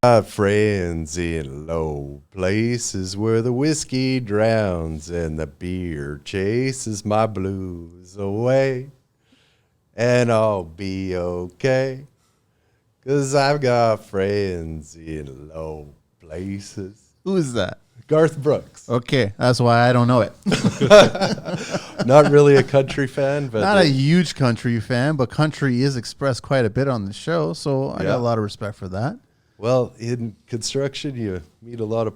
Got friends in low places where the whiskey drowns and the beer chases my blues away. And I'll be okay, 'cause I've got friends in low places. Who is that? Garth Brooks. Okay, that's why I don't know it. Not really a country fan, but Not a huge country fan, but country is expressed quite a bit on the show, so I got a lot of respect for that. well, in construction, you meet a lot of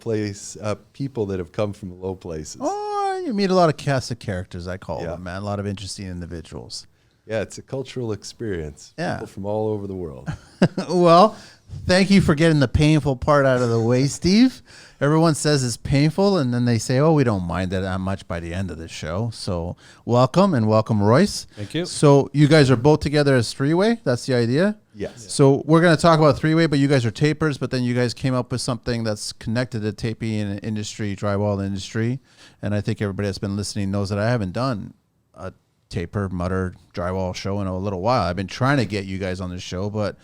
people that have come from low places. Oh, you meet a lot of cast of characters, I call Yeah. them, man. A lot of interesting individuals. Yeah, it's a cultural experience. Yeah. People from all over the world. Well, thank you for getting the painful part out of the way, Steve. Everyone says it's painful, and then they say, oh, we don't mind that much by the end of the show. So welcome, and welcome, Royce. Thank you. So you guys are both together as three-way? That's the idea? Yes. So we're going to talk about three-way, but you guys are tapers, but then you guys came up with something that's connected to taping industry, drywall industry. And I think everybody that's been listening knows that I haven't done a taper, mutter, drywall show in a little while. I've been trying to get you guys on the show, but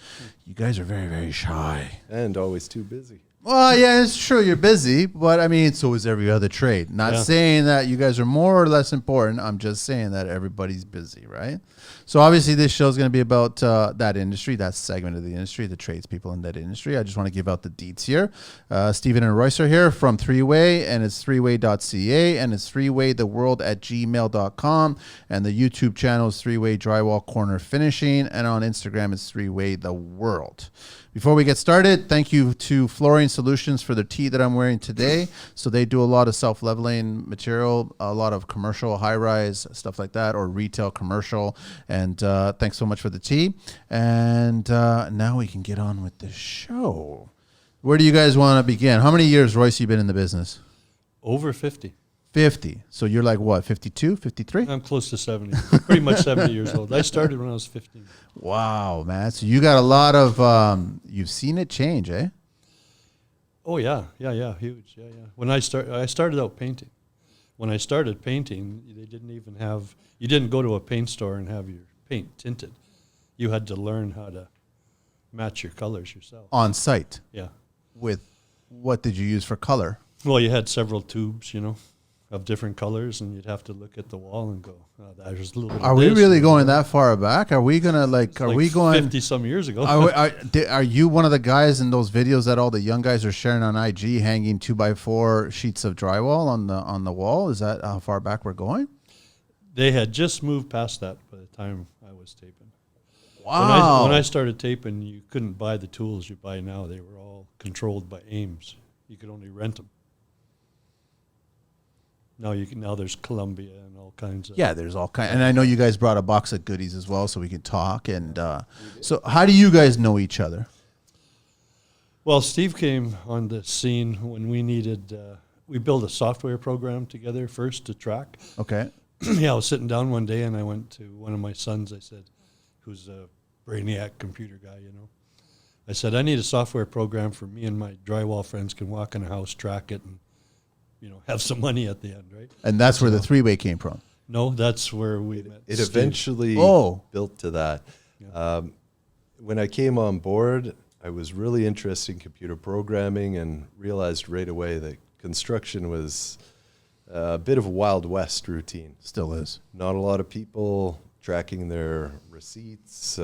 you guys are very, very shy. And always too busy. Well, yeah, it's true. You're busy, but I mean, so is every other trade. Not saying that you guys are more or less important. I'm just saying that everybody's busy, right? So obviously this show is going to be about that industry, that segment of the industry, the tradespeople in that industry. I just want to give out the deets here. Stephen and Royce are here from Threeway, and it's threeway.ca, and it's threewaytheworld@gmail.com, and the YouTube channel is Threeway Drywall Corner Finishing, and on Instagram it's Threeway the World. Before we get started, thank you to Flooring Solutions for the tee that I'm wearing today. So they do a lot of self-leveling material, a lot of commercial, high-rise, stuff like that, or retail commercial. And thanks so much for the tee. And now we can get on with the show. Where do you guys want to begin? How many years, Royce, you been in the business? Over 50. 50. So you're like what, 52, 53? I'm close to 70. Pretty much 70 years old. I started when I was 15. Wow, man. So you got a lot of, you've seen it change, eh? Oh, yeah. Huge. Yeah. When I started out painting. When I started painting, they didn't even have, you didn't go to a paint store and have your paint tinted. You had to learn how to match your colors yourself. On site? Yeah. With what did you use for color? Well, you had several tubes, of different colors, and you'd have to look at the wall and go, there's a little bit Are of we this really and going that far back? Are we going to we going 50 some years ago? Are you one of the guys in those videos that all the young guys are sharing on IG hanging 2x4 sheets of drywall on the wall? Is that how far back we're going? They had just moved past that by the time I was taping. Wow. When I started taping, you couldn't buy the tools you buy now. They were all controlled by Ames. You could only rent them. Now there's Columbia and all kinds of. Yeah, there's all kinds. And I know you guys brought a box of goodies as well, so we can talk. And so how do you guys know each other? Well, Steve came on the scene when we needed, we built a software program together first to track. Okay. Yeah, I was sitting down one day and I went to one of my sons, I said, who's a brainiac computer guy, I said, I need a software program for me and my drywall friends can walk in a house, track it, and have some money at the end, right? And that's where the three-way came from. No, that's where we met. It Steve. eventually built to that. Yeah. When I came on board, I was really interested in computer programming and realized right away that construction was a bit of a Wild West routine. Still is. Not a lot of people tracking their receipts,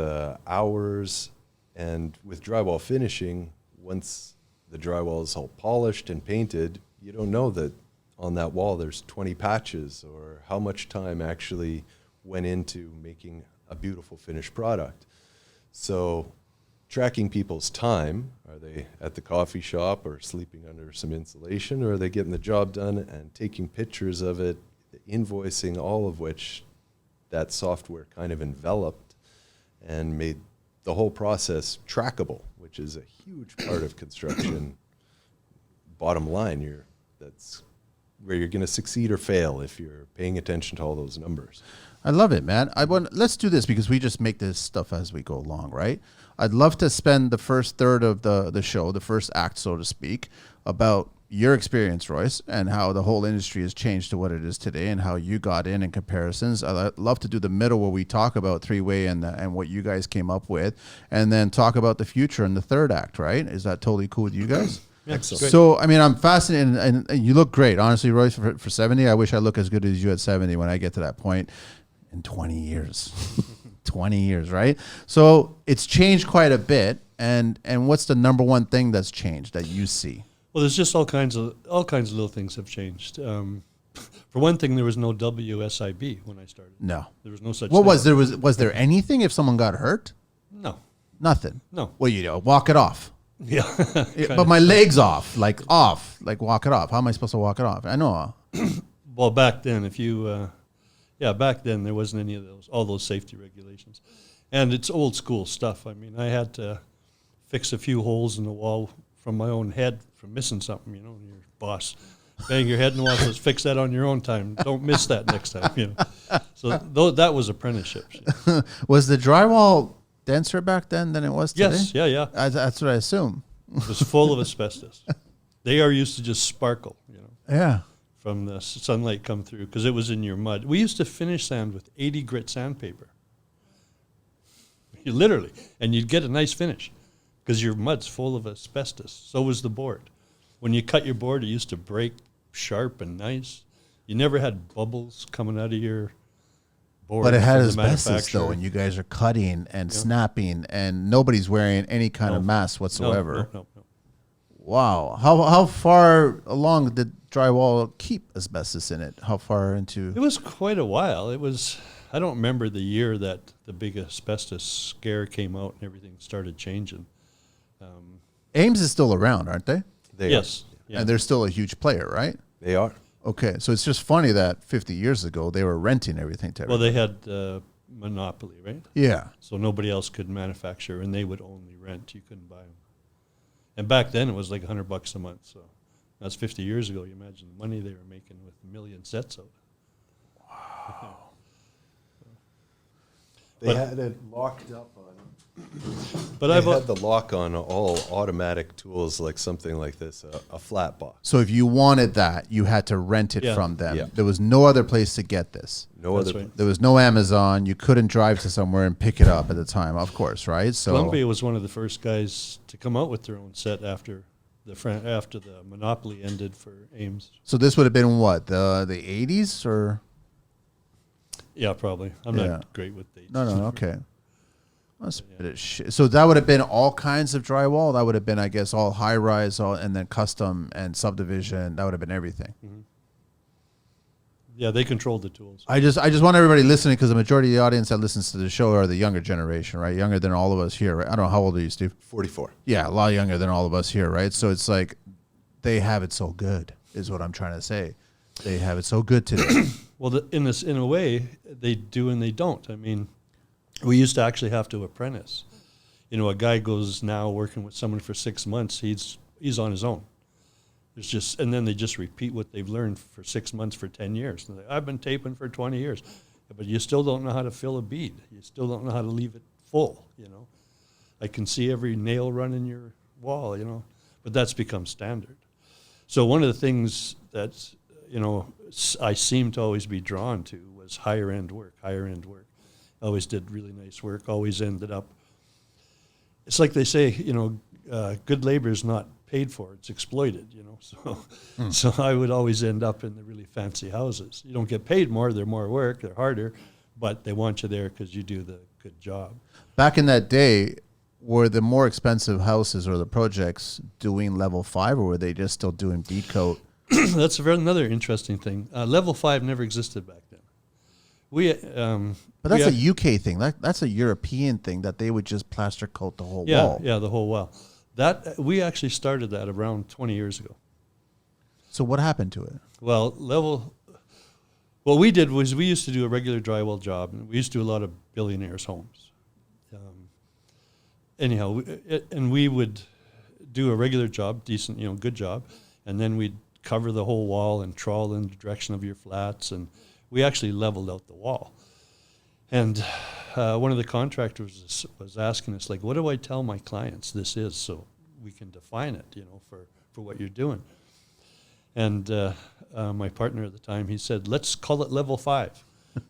hours, and with drywall finishing, once the drywall is all polished and painted, you don't know that on that wall there's 20 patches or how much time actually went into making a beautiful finished product. So tracking people's time, are they at the coffee shop or sleeping under some insulation, or are they getting the job done, and taking pictures of it, the invoicing, all of which that software kind of enveloped and made the whole process trackable, which is a huge part of construction. Bottom line, that's where you're going to succeed or fail if you're paying attention to all those numbers. I love it, man. Let's do this because we just make this stuff as we go along, right? I'd love to spend the first third of the show, the first act, so to speak, about your experience, Royce, and how the whole industry has changed to what it is today, and how you got in comparisons. I'd love to do the middle where we talk about three-way and what you guys came up with, and then talk about the future in the third act. Right? Is that totally cool with you guys? Excellent. So, I mean, I'm fascinated, and you look great, honestly, Royce. For 70, I wish I look as good as you at 70 when I get to that point in 20 years. 20 years, right? So it's changed quite a bit. And what's the number one thing that's changed that you see? Well, there's just all kinds of little things have changed. For one thing, there was no WSIB when I started. No, there was no such. What thing. was there anything if someone got hurt? No, nothing. No. Well, you know, walk it off. Yeah, but my leg's off, like walk it off. How am I supposed to walk it off? I know. Well, back then, back then there wasn't any of all those safety regulations, and it's old school stuff. I mean, I had to fix a few holes in the wall from my own head from missing something. You know, your boss bang your head in the wall, says fix that on your own time. Don't miss that next time. You know, so that was apprenticeship. Was the drywall denser back then than it was today? Yes, yeah. That's what I assume. It was full of asbestos. They are used to just sparkle, you know. Yeah. From the sunlight come through because it was in your mud. We used to finish sand with 80 grit sandpaper. Literally, and you'd get a nice finish because your mud's full of asbestos. So was the board. When you cut your board, it used to break sharp and nice. You never had bubbles coming out of your board. But it had from the asbestos though, and you guys are cutting and snapping, and nobody's wearing any kind of mask whatsoever. No. Wow. How far along did drywall keep asbestos in it? How far into? It was quite a while. It was, I don't remember the year that the big asbestos scare came out and everything started changing. Ames is still around, aren't they? Yes. Yeah. And they're still a huge player, right? They are. Okay, so it's just funny that 50 years ago they were renting everything to everybody. Well, they had monopoly, right? Yeah. So nobody else could manufacture, and they would only rent. You couldn't buy them. And back then it was like $100 a month. So that's 50 years ago. You imagine the money they were making with a million sets of it. Wow. They had it locked up on. But They I've had the lock on all automatic tools, like something like this, a flat box. So if you wanted that, you had to rent it from them. Yeah. There was no other place to get this. No That's other. right. There was no Amazon. You couldn't drive to somewhere and pick it up at the time, of course, right? So Columbia was one of the first guys to come out with their own set after the monopoly ended for Ames. So this would have been what, the 80s or? Yeah, probably. I'm Yeah. not great with dates. No, okay. That's a bit of shit. So that would have been all kinds of drywall. That would have been, I guess, all high rise, and then custom and subdivision. That would have been everything. Mm-hmm. Yeah, they controlled the tools. I just want everybody listening, because the majority of the audience that listens to the show are the younger generation, right? Younger than all of us here, right? I don't know, how old are you, Steve? 44. Yeah, a lot younger than all of us here, right? So it's like they have it so good, is what I'm trying to say. They have it so good today. Well, in a way, they do and they don't. I mean, we used to actually have to apprentice. You know, a guy goes now working with someone for 6 months. He's on his own. It's just, and then they just repeat what they've learned for 6 months for 10 years. And I've been taping for 20 years, but you still don't know how to fill a bead. You still don't know how to leave it full. You know, I can see every nail run in your wall. You know, but that's become standard. So one of the things that, you know, I seem to always be drawn to was higher end work. Always did really nice work, always ended up. It's like they say, you know, good labor is not paid for, it's exploited, you know. So I would always end up in the really fancy houses. You don't get paid more, they're more work, they're harder, but they want you there because you do the good job. Back in that day, were the more expensive houses or the projects doing level 5, or were they just still doing bead coat? That's another interesting thing. Level 5 never existed back then. But that's a UK thing. That's a European thing, that they would just plaster coat the whole wall. Yeah, the whole wall. That we actually started that around 20 years ago. So what happened to it? Well, what we did was we used to do a regular drywall job, and we used to do a lot of billionaires' homes. And we would do a regular job, decent, you know, good job, and then we'd cover the whole wall and trawl in the direction of your flats, and we actually leveled out the wall. And one of the contractors was asking us, like, what do I tell my clients this is, so we can define it, you know, for what you're doing. And my partner at the time, he said, let's call it level 5.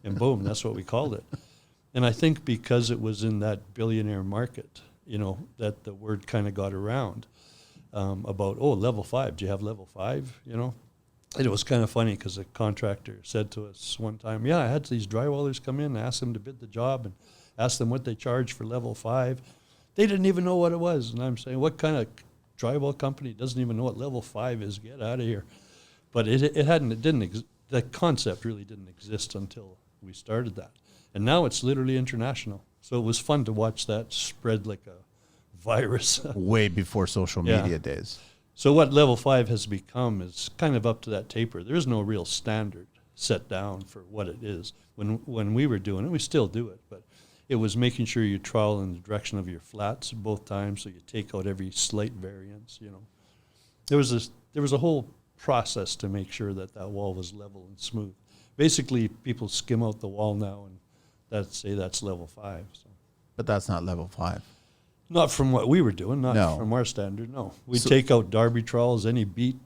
And boom, that's what we called it. And I think because it was in that billionaire market, you know, that the word kind of got around about, oh, level 5, do you have level 5, you know? And it was kind of funny because the contractor said to us one time, yeah, I had these drywallers come in, asked them to bid the job and asked them what they charge for level 5. They didn't even know what it was. And I'm saying, what kind of drywall company doesn't even know what level 5 is? Get out of here. But the concept really didn't exist until we started that. And now it's literally international. So it was fun to watch that spread like a virus. Way before social media days. So what level 5 has become is kind of up to that taper. There is no real standard set down for what it is. When we were doing it, we still do it, but it was making sure you trowel in the direction of your flats both times, so you take out every slight variance, you know. There was a whole process to make sure that wall was level and smooth. Basically, people skim out the wall now and that's level 5. So. But that's not level 5. Not from what we were doing, from our standard, no. We'd take out derby trowels, any bead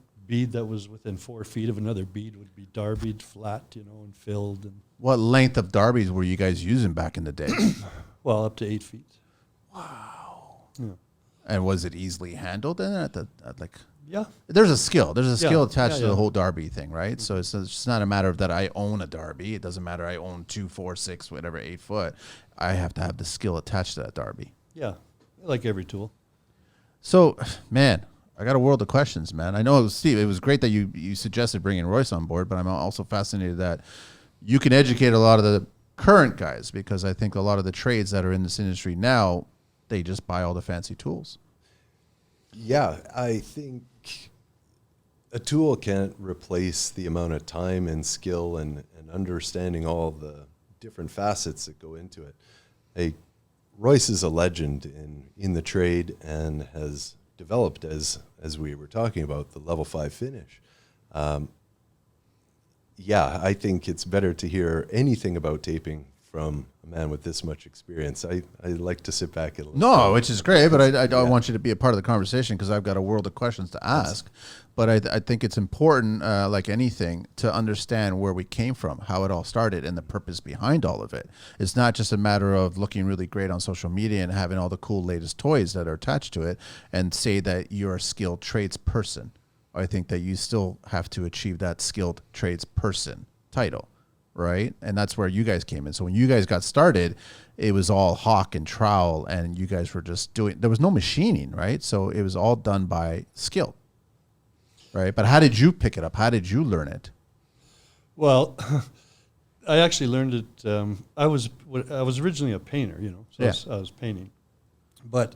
that was within 4 feet of another bead would be derbied flat, you know, and filled. And what length of derbies were you guys using back in the day? well, up to 8 feet. Wow. Yeah. And was it easily handled then Yeah. There's a skill. There's a skill attached to yeah. the whole derby thing, right? So it's just not a matter of that I own a derby. It doesn't matter I own 2, 4, 6, whatever, 8 foot. I have to have the skill attached to that derby. Yeah, like every tool. So, man, I got a world of questions, man. I know, Steve, it was great that you suggested bringing Royce on board, but I'm also fascinated that you can educate a lot of the current guys, because I think a lot of the trades that are in this industry now, they just buy all the fancy tools. Yeah, I think a tool can't replace the amount of time and skill and understanding all the different facets that go into it. Royce is a legend in the trade and has developed, as we were talking about, the level 5 finish. Yeah, I think it's better to hear anything about taping from a man with this much experience. I like to sit back and listen. No, which is great, but I don't want you to be a part of the conversation because I've got a world of questions to ask. But I think it's important, like anything, to understand where we came from, how it all started, and the purpose behind all of it. It's not just a matter of looking really great on social media and having all the cool latest toys that are attached to it and say that you're a skilled tradesperson. I think that you still have to achieve that skilled tradesperson title, right? And that's where you guys came in. So when you guys got started, it was all hawk and trowel, and you guys were just doing, there was no machining, right? So it was all done by skill, right? But how did you pick it up? How did you learn it? Well, I actually learned it. I was originally a painter, you know, so I was painting, but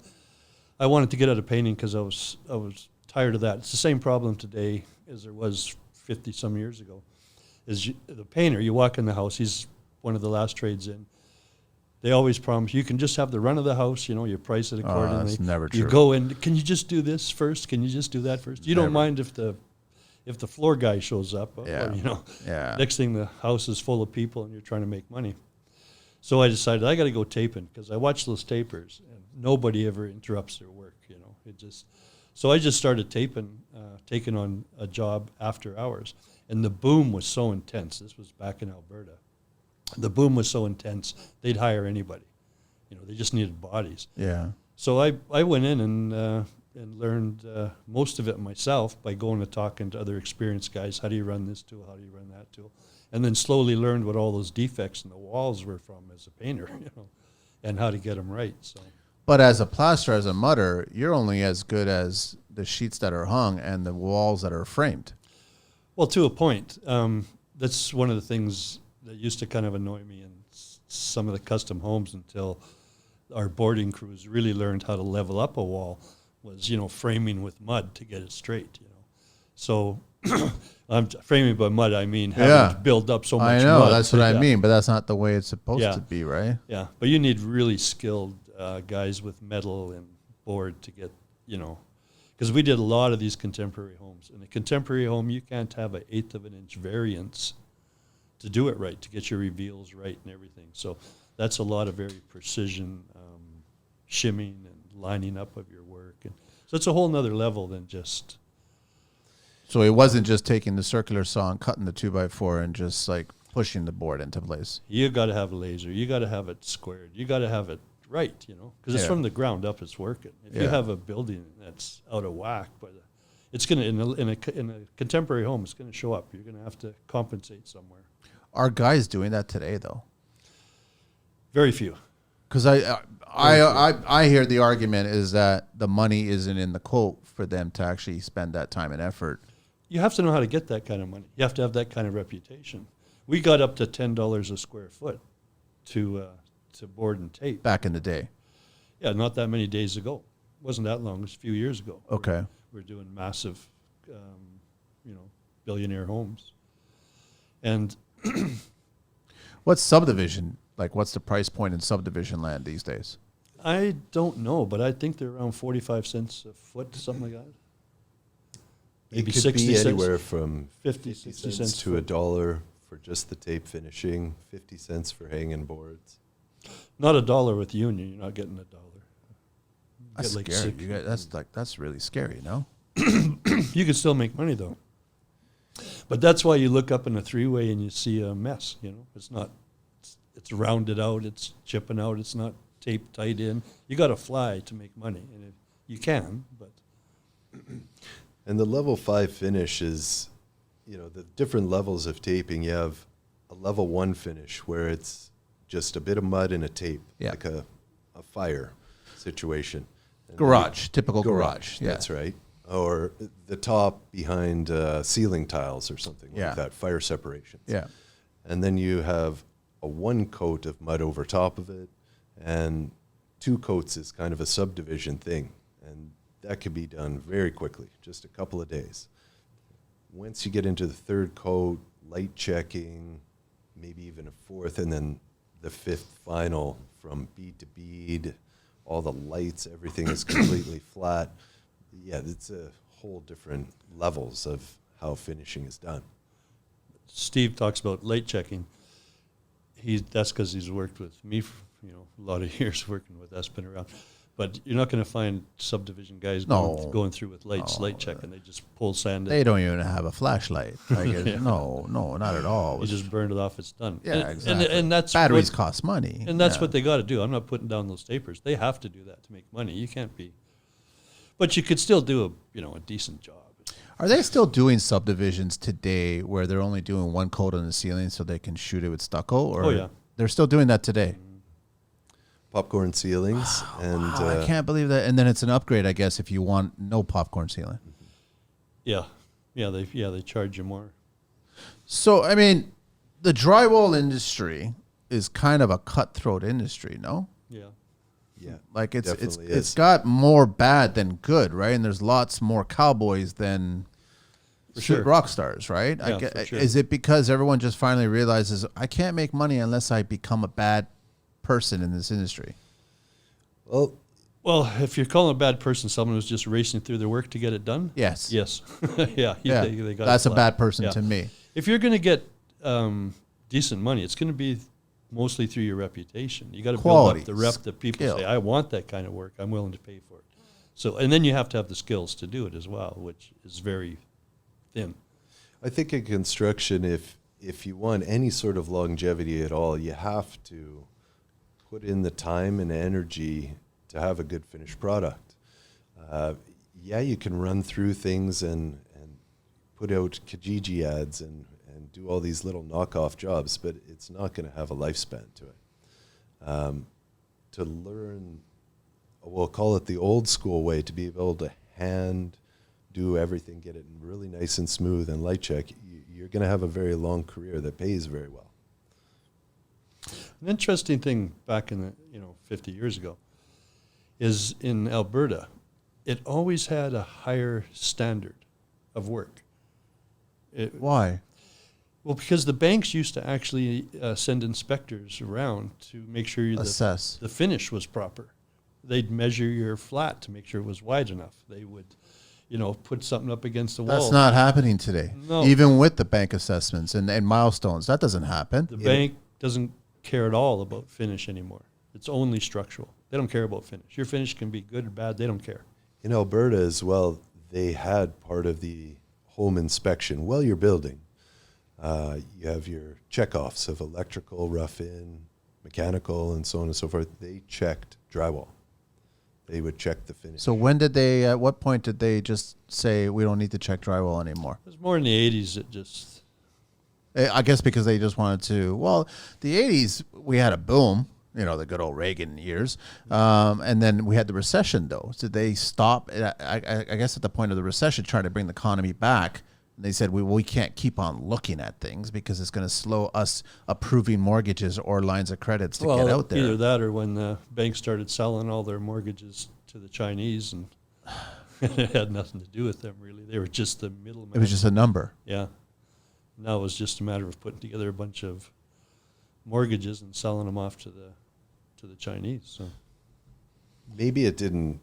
I wanted to get out of painting because I was tired of that. It's the same problem today as there was 50 some years ago. The painter, you walk in the house, he's one of the last trades in. They always promise you can just have the run of the house, you know, you price it accordingly. That's never true. You go in, can you just do this first? Can you just do that first? You don't mind if the floor guy shows up, or, you know, next thing the house is full of people and you're trying to make money. So I decided I got to go taping because I watch those tapers and nobody ever interrupts their work, you know. So I just started taping, taking on a job after hours. And the boom was so intense. This was back in Alberta. The boom was so intense, they'd hire anybody. You know, they just needed bodies. Yeah. So I went in and learned most of it myself by going and talking to other experienced guys. How do you run this tool? How do you run that tool? And then slowly learned what all those defects in the walls were from as a painter, you know, and how to get them right. So. But as a plasterer, as a mudder, you're only as good as the sheets that are hung and the walls that are framed. Well, to a point. That's one of the things that used to kind of annoy me in some of the custom homes until our boarding crews really learned how to level up a wall was, you know, framing with mud to get it straight, you know. So I'm framing by mud, I mean having to build up so much mud. I know, that's what I mean, but that's not the way it's supposed to be, right? Yeah, but you need really skilled guys with metal and board to get, you know, because we did a lot of these contemporary homes. In a contemporary home, you can't have an 1/8 of an inch variance to do it right, to get your reveals right and everything. So that's a lot of very precision shimming and lining up of your work. And so it's a whole nother level than just So it wasn't just taking the circular saw and cutting the 2x4 and just like pushing the board into place. You got to have a laser. You got to have it squared. You got to have it right, because it's Yeah. from the ground up. It's working. If you Yeah. have a building that's out of whack, it's going to in a contemporary home, it's going to show up. You're going to have to compensate somewhere. Are guys doing that today though? Very few. Because I hear the argument is that the money isn't in the quote for them to actually spend that time and effort. You have to know how to get that kind of money. You have to have that kind of reputation. We got up to $10 a square foot to board and tape. Back in the day. Yeah, not that many days ago. It wasn't that long. It was a few years ago. Okay. We're doing massive, billionaire homes. And What's subdivision? Like, what's the price point in subdivision land these days? I don't know, but I think they're around 45 cents a foot, something like that. Maybe it could 60 be cents. anywhere from 50, 60 cents to $1 for just the tape finishing, 50 cents for hanging boards. Not $1 with union. You're not getting $1. That's Get like scary. six. That's really scary, no? You can still make money though. But that's why you look up in a three-way and you see a mess. It's not. It's rounded out. It's chipping out. It's not taped tight in. You got to fly to make money, and you can, but. And the level 5 finish is, the different levels of taping. You have a level 1 finish where it's just a bit of mud and a tape, Yeah. like a fire situation. And Garage, typical garage. Yeah. That's right. Or the top behind ceiling tiles or something Yeah. like that, fire separations. Yeah. And then you have a 1 coat of mud over top of it, and 2 coats is kind of a subdivision thing. And that could be done very quickly, just a couple of days. Once you get into the 3rd coat, light checking, maybe even a 4th, and then the 5th final from bead to bead, all the lights, everything is completely flat. Yeah, it's a whole different levels of how finishing is done. Steve talks about light checking. That's because he's worked with me for a lot of years working with us, been around. But you're not going to find subdivision guys going through with lights, light checking. They just pull sand. They don't even have a flashlight. Like No, not at all. You just burned it off. It's done. Yeah, exactly. And that's batteries cost money, and that's what they got to do. I'm not putting down those tapers. They have to do that to make money. You can't be. But you could still do a decent job. Are they still doing subdivisions today where they're only doing 1 coat on the ceiling so they can shoot it with stucco? Or Oh, yeah. They're still doing that today. Popcorn ceilings and I can't believe that. And then it's an upgrade, I guess, if you want no popcorn ceiling. Yeah, they charge you more. So, I mean, the drywall industry is kind of a cutthroat industry, no? Yeah. yeah, Like it's definitely is. got more bad than good, right? And there's lots more cowboys than For sure. rock stars, right? Yeah, for sure. Is it because everyone just finally realizes I can't make money unless I become a bad person in this industry? Well, If you're calling a bad person someone who's just racing through their work to get it done, Yes. yes, yeah, Yeah. they got That's it a flat. bad person Yeah. to me. If you're going to get decent money, it's going to be mostly through your reputation. You got to build Quality, up the rep that people skill. say, I want that kind of work. I'm willing to pay for it. So, and then you have to have the skills to do it as well, which is very thin. I think in construction, if you want any sort of longevity at all, you have to put in the time and energy to have a good finished product. Yeah, you can run through things and put out Kijiji ads and do all these little knockoff jobs, but it's not going to have a lifespan to it. To learn, we'll call it the old school way, to be able to hand do everything, get it really nice and smooth and light check, you're going to have a very long career that pays very well. An interesting thing back in the 50 years ago is in Alberta, it always had a higher standard of work. Why? Well, because the banks used to actually send inspectors around to make sure Assess. the finish was proper. They'd measure your flat to make sure it was wide enough. They would, put something up against the wall. That's not happening today. No. Even with the bank assessments and milestones, that doesn't happen. The bank doesn't care at all about finish anymore. It's only structural. They don't care about finish. Your finish can be good or bad. They don't care. In Alberta as well, they had part of the home inspection while you're building. You have your checkoffs of electrical, rough-in, mechanical, and so on and so forth. They checked drywall. They would check the finish. So when did they, at what point did they just say, we don't need to check drywall anymore? It was more in the 80s. It just, I guess because they just wanted to, well, the 80s, we had a boom, the good old Reagan years. And then we had the recession, though. So they stop, I guess at the point of the recession, trying to bring the economy back. They said, we can't keep on looking at things because it's going to slow us approving mortgages or lines of credits to get out there. Either that or when the banks started selling all their mortgages to the Chinese, and it had nothing to do with them, really. They were just the middleman. It was just a number. Yeah. Now it was just a matter of putting together a bunch of mortgages and selling them off to the Chinese. So maybe it didn't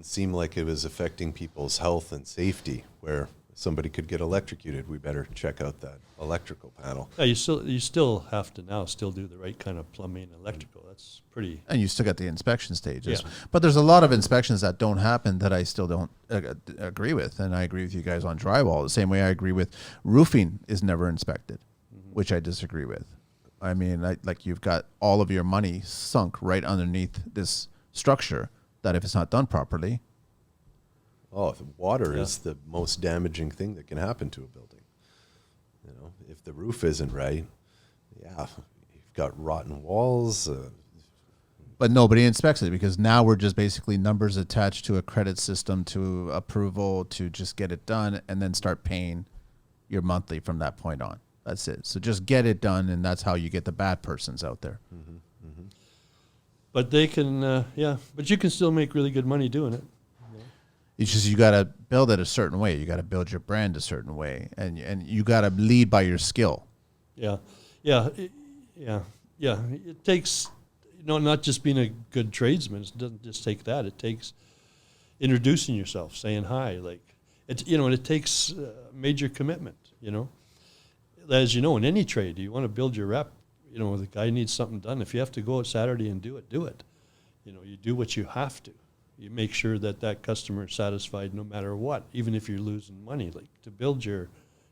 seem like it was affecting people's health and safety, where somebody could get electrocuted. We better check out that electrical panel. yeah, you still have to now still do the right kind of plumbing and electrical. That's pretty. And you still got the inspection stages. Yeah. But there's a lot of inspections that don't happen that I still don't agree with. And I agree with you guys on drywall. The same way I agree with roofing is never inspected, which I disagree with. I mean, like you've got all of your money sunk right underneath this structure that if it's not done properly. Oh, the water is the most damaging thing that can happen to a building. If the roof isn't right, you've got rotten walls. But nobody inspects it because now we're just basically numbers attached to a credit system, to approval, to just get it done and then start paying your monthly from that point on. That's it. So just get it done, and that's how you get the bad persons out there. Mm-hmm, mm-hmm. But they can, but you can still make really good money doing it. It's just you got to build it a certain way. You got to build your brand a certain way, and you got to lead by your skill. Yeah. It takes, not just being a good tradesman. It doesn't just take that. It takes introducing yourself, saying hi. It takes major commitment. As you know, in any trade, you want to build your rep. The guy needs something done. If you have to go out Saturday and do it, do it. You do what you have to. You make sure that customer is satisfied no matter what, even if you're losing money. Like, to build your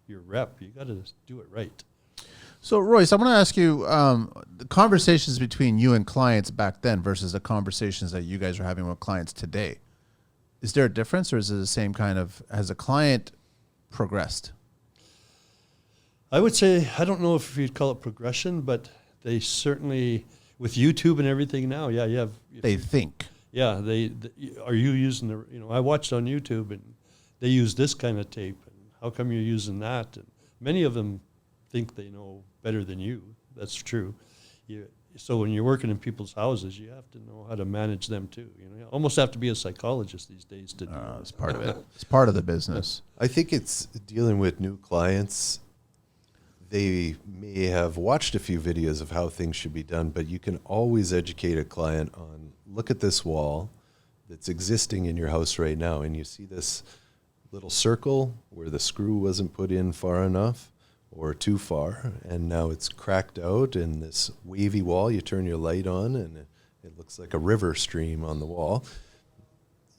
rep, you got to do it right. So, Royce, I want to ask you, the conversations between you and clients back then versus the conversations that you guys are having with clients today. Is there a difference, or is it the same kind of, has a client progressed? I would say, I don't know if you'd call it progression, but they certainly, with YouTube and everything now, you have. They think. Yeah, are you using I watched on YouTube and they use this kind of tape, and how come you're using that? And many of them think they know better than you. That's true. So when you're working in people's houses, you have to know how to manage them too. You almost have to be a psychologist these days to do that. It's part of it. It's part of the business. I think it's dealing with new clients. They may have watched a few videos of how things should be done, but you can always educate a client on, look at this wall that's existing in your house right now, and you see this little circle where the screw wasn't put in far enough or too far, and now it's cracked out, and this wavy wall, you turn your light on, and it looks like a river stream on the wall.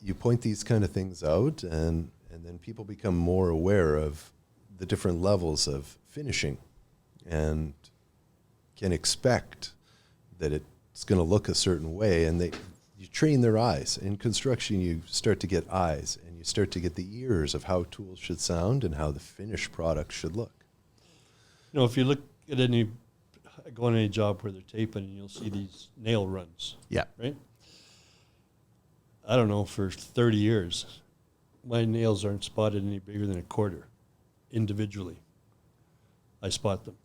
You point these kind of things out, and then people become more aware of the different levels of finishing and can expect that it's going to look a certain way, and you train their eyes. In construction, you start to get eyes, and you start to get the ears of how tools should sound and how the finished product should look. If you look at go on any job where they're taping, and you'll see these nail runs. Yeah. Right? I don't know, for 30 years, my nails aren't spotted any bigger than a quarter individually. I spot them.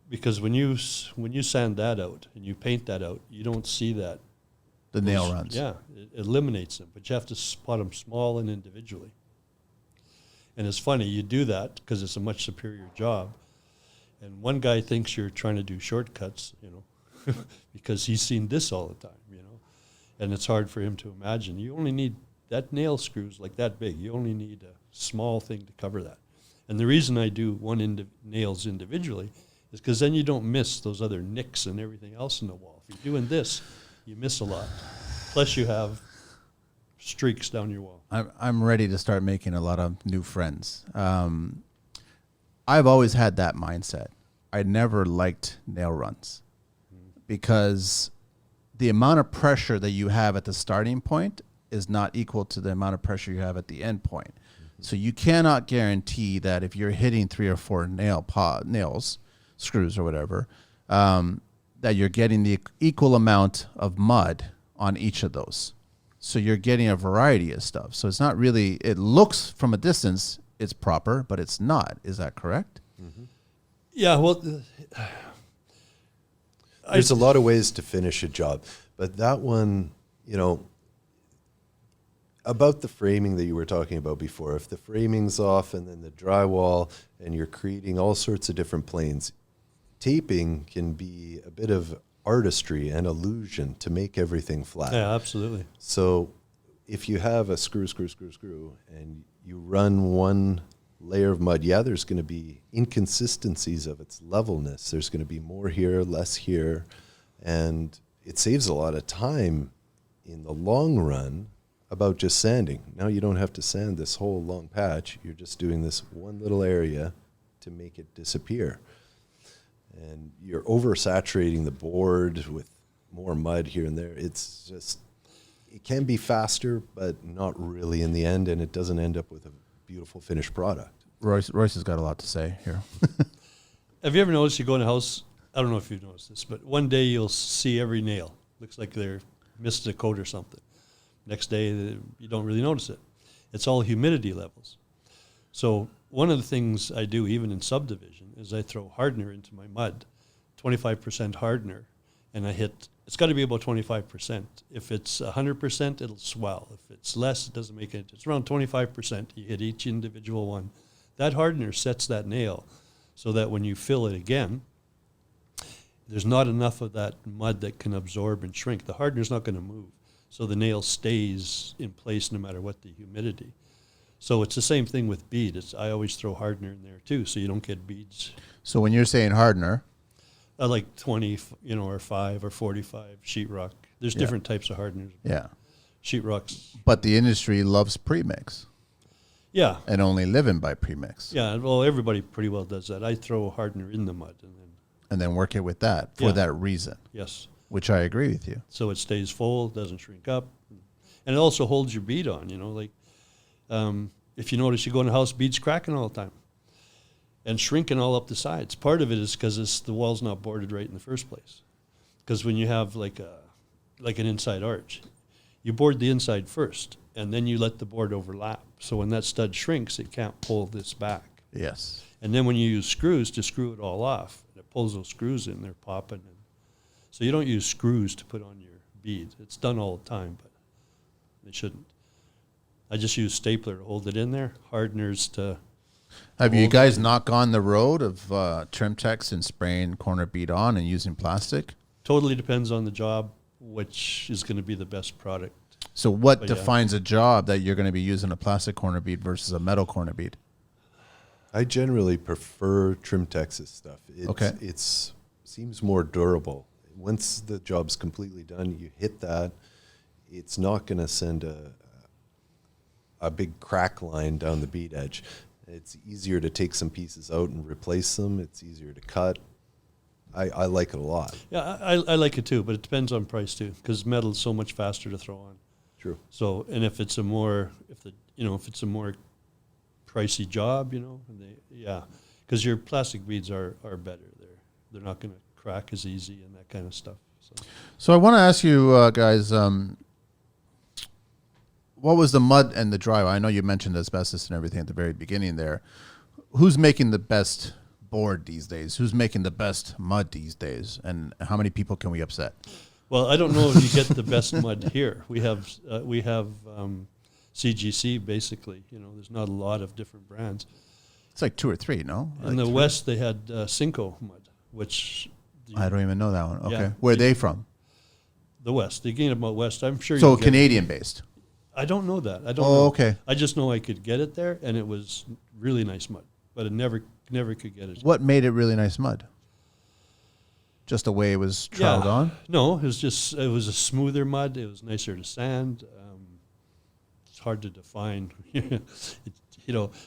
Because when you sand that out and you paint that out, you don't see that. The nail runs. Yeah, it eliminates them, but you have to spot them small and individually. And it's funny, you do that because it's a much superior job. And one guy thinks you're trying to do shortcuts, because he's seen this all the time, and it's hard for him to imagine. You only need, that nail screws like that big. You only need a small thing to cover that. And the reason I do nails individually is because then you don't miss those other nicks and everything else in the wall. If you're doing this, you miss a lot. Plus you have streaks down your wall. I'm ready to start making a lot of new friends. I've always had that mindset. I never liked nail runs because the amount of pressure that you have at the starting point is not equal to the amount of pressure you have at the end point. So you cannot guarantee that if you're hitting 3 or 4 nails, screws or whatever, that you're getting the equal amount of mud on each of those. So you're getting a variety of stuff. So it's not really, it looks from a distance, it's proper, but it's not. Is that correct? Yeah, well, There's a lot of ways to finish a job, but that one, you know, about the framing that you were talking about before, if the framing's off and then the drywall and you're creating all sorts of different planes, taping can be a bit of artistry and illusion to make everything flat. Yeah, absolutely. So if you have a screw, and you run one layer of mud, yeah, there's going to be inconsistencies of its levelness. There's going to be more here, less here, and it saves a lot of time in the long run about just sanding. Now you don't have to sand this whole long patch. You're just doing this one little area to make it disappear. And you're oversaturating the board with more mud here and there. It's just, it can be faster, but not really in the end, and it doesn't end up with a beautiful finished product. Royce has got a lot to say here. Have you ever noticed you go in a house, I don't know if you've noticed this, but one day you'll see every nail. Looks like they're missed a coat or something. Next day, you don't really notice it. It's all humidity levels. So one of the things I do, even in subdivision, is I throw hardener into my mud, 25% hardener, and I hit, it's got to be about 25%. If it's 100%, it'll swell. If it's less, it doesn't make it. It's around 25%. You hit each individual one. That hardener sets that nail so that when you fill it again, there's not enough of that mud that can absorb and shrink. The hardener's not going to move. So the nail stays in place no matter what the humidity. So it's the same thing with bead. I always throw hardener in there too, so you don't get beads. So when you're saying hardener, Like 20, or 5 or 45 sheetrock. There's different types of hardeners. yeah. Sheetrocks. But the industry loves premix Yeah. and only living by premix. Yeah. Well, everybody pretty well does that. I throw hardener in the mud And then work it with that for Yeah. that reason, yes. which I agree with you. So it stays full, doesn't shrink up, and it also holds your bead on. If you notice, you go in a house, bead's cracking all the time and shrinking all up the sides. Part of it is because the wall's not boarded right in the first place. Because when you have like an inside arch, you board the inside first, and then you let the board overlap. So when that stud shrinks, it can't pull this back. Yes. And then when you use screws to screw it all off, it pulls those screws in, they're popping. So you don't use screws to put on your bead. It's done all the time, but they shouldn't. I just use stapler to hold it in there, hardeners to... Have you guys not gone the road of trim techs and spraying corner bead on and using plastic? Totally depends on the job, which is going to be the best product. So what But yeah. defines a job that you're going to be using a plastic corner bead versus a metal corner bead? I generally prefer Trim Texas stuff. It seems more durable. Once the job's completely done, you hit that, it's not going to send a big crack line down the bead edge. It's easier to take some pieces out and replace them. It's easier to cut. I like it a lot. Yeah, I like it too, but it depends on price too, because metal's so much faster to throw on. True. So, and if it's a more pricey job, because your plastic beads are better. They're not going to crack as easy and that kind of stuff. So I want to ask you guys, what was the mud and the drywall? I know you mentioned asbestos and everything at the very beginning there. Who's making the best board these days? Who's making the best mud these days? And how many people can we upset? Well, I don't know if you get the best mud here. We have CGC basically. There's not a lot of different brands. It's like 2 or 3, no? In the West, they had Cinco mud, which I don't even know that one. Okay, Yeah. where are they from? the West. They gained about West. I'm sure. So you get- Canadian based. I don't know that. I don't. Oh, know. okay. I just know I could get it there, and it was really nice mud. But I never could get it. What made it really nice mud? Just the way it was troweled on? No, it was a smoother mud. It was nicer to sand. it's hard to define.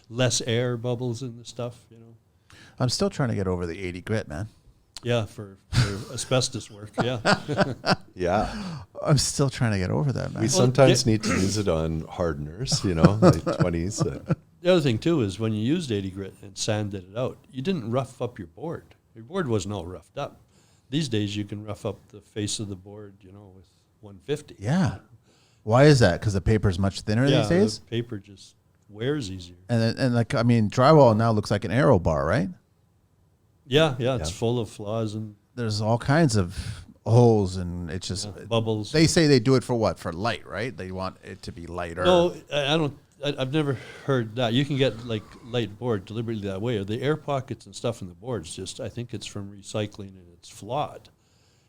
Less air bubbles in the stuff. I'm still trying to get over the 80 grit, man. Yeah, for asbestos work. Yeah. Yeah. I'm still trying to get over that, man. We sometimes need to use it on hardeners, like 20s. The other thing, too, is when you used 80 grit and sanded it out, you didn't rough up your board. Your board wasn't all roughed up. These days, you can rough up the face of the board, with 150. Yeah. Why is that? Because the paper is much thinner these days? The paper just wears easier. And drywall now looks like an arrow bar, right? Yeah, it's full of flaws and there's all kinds of holes, and it's just bubbles. They say they do it for what? For light, right? They want it to be lighter. No, I don't. I've never heard that. You can get like light board deliberately that way. Or the air pockets and stuff in the boards, I think it's from recycling and it's flawed.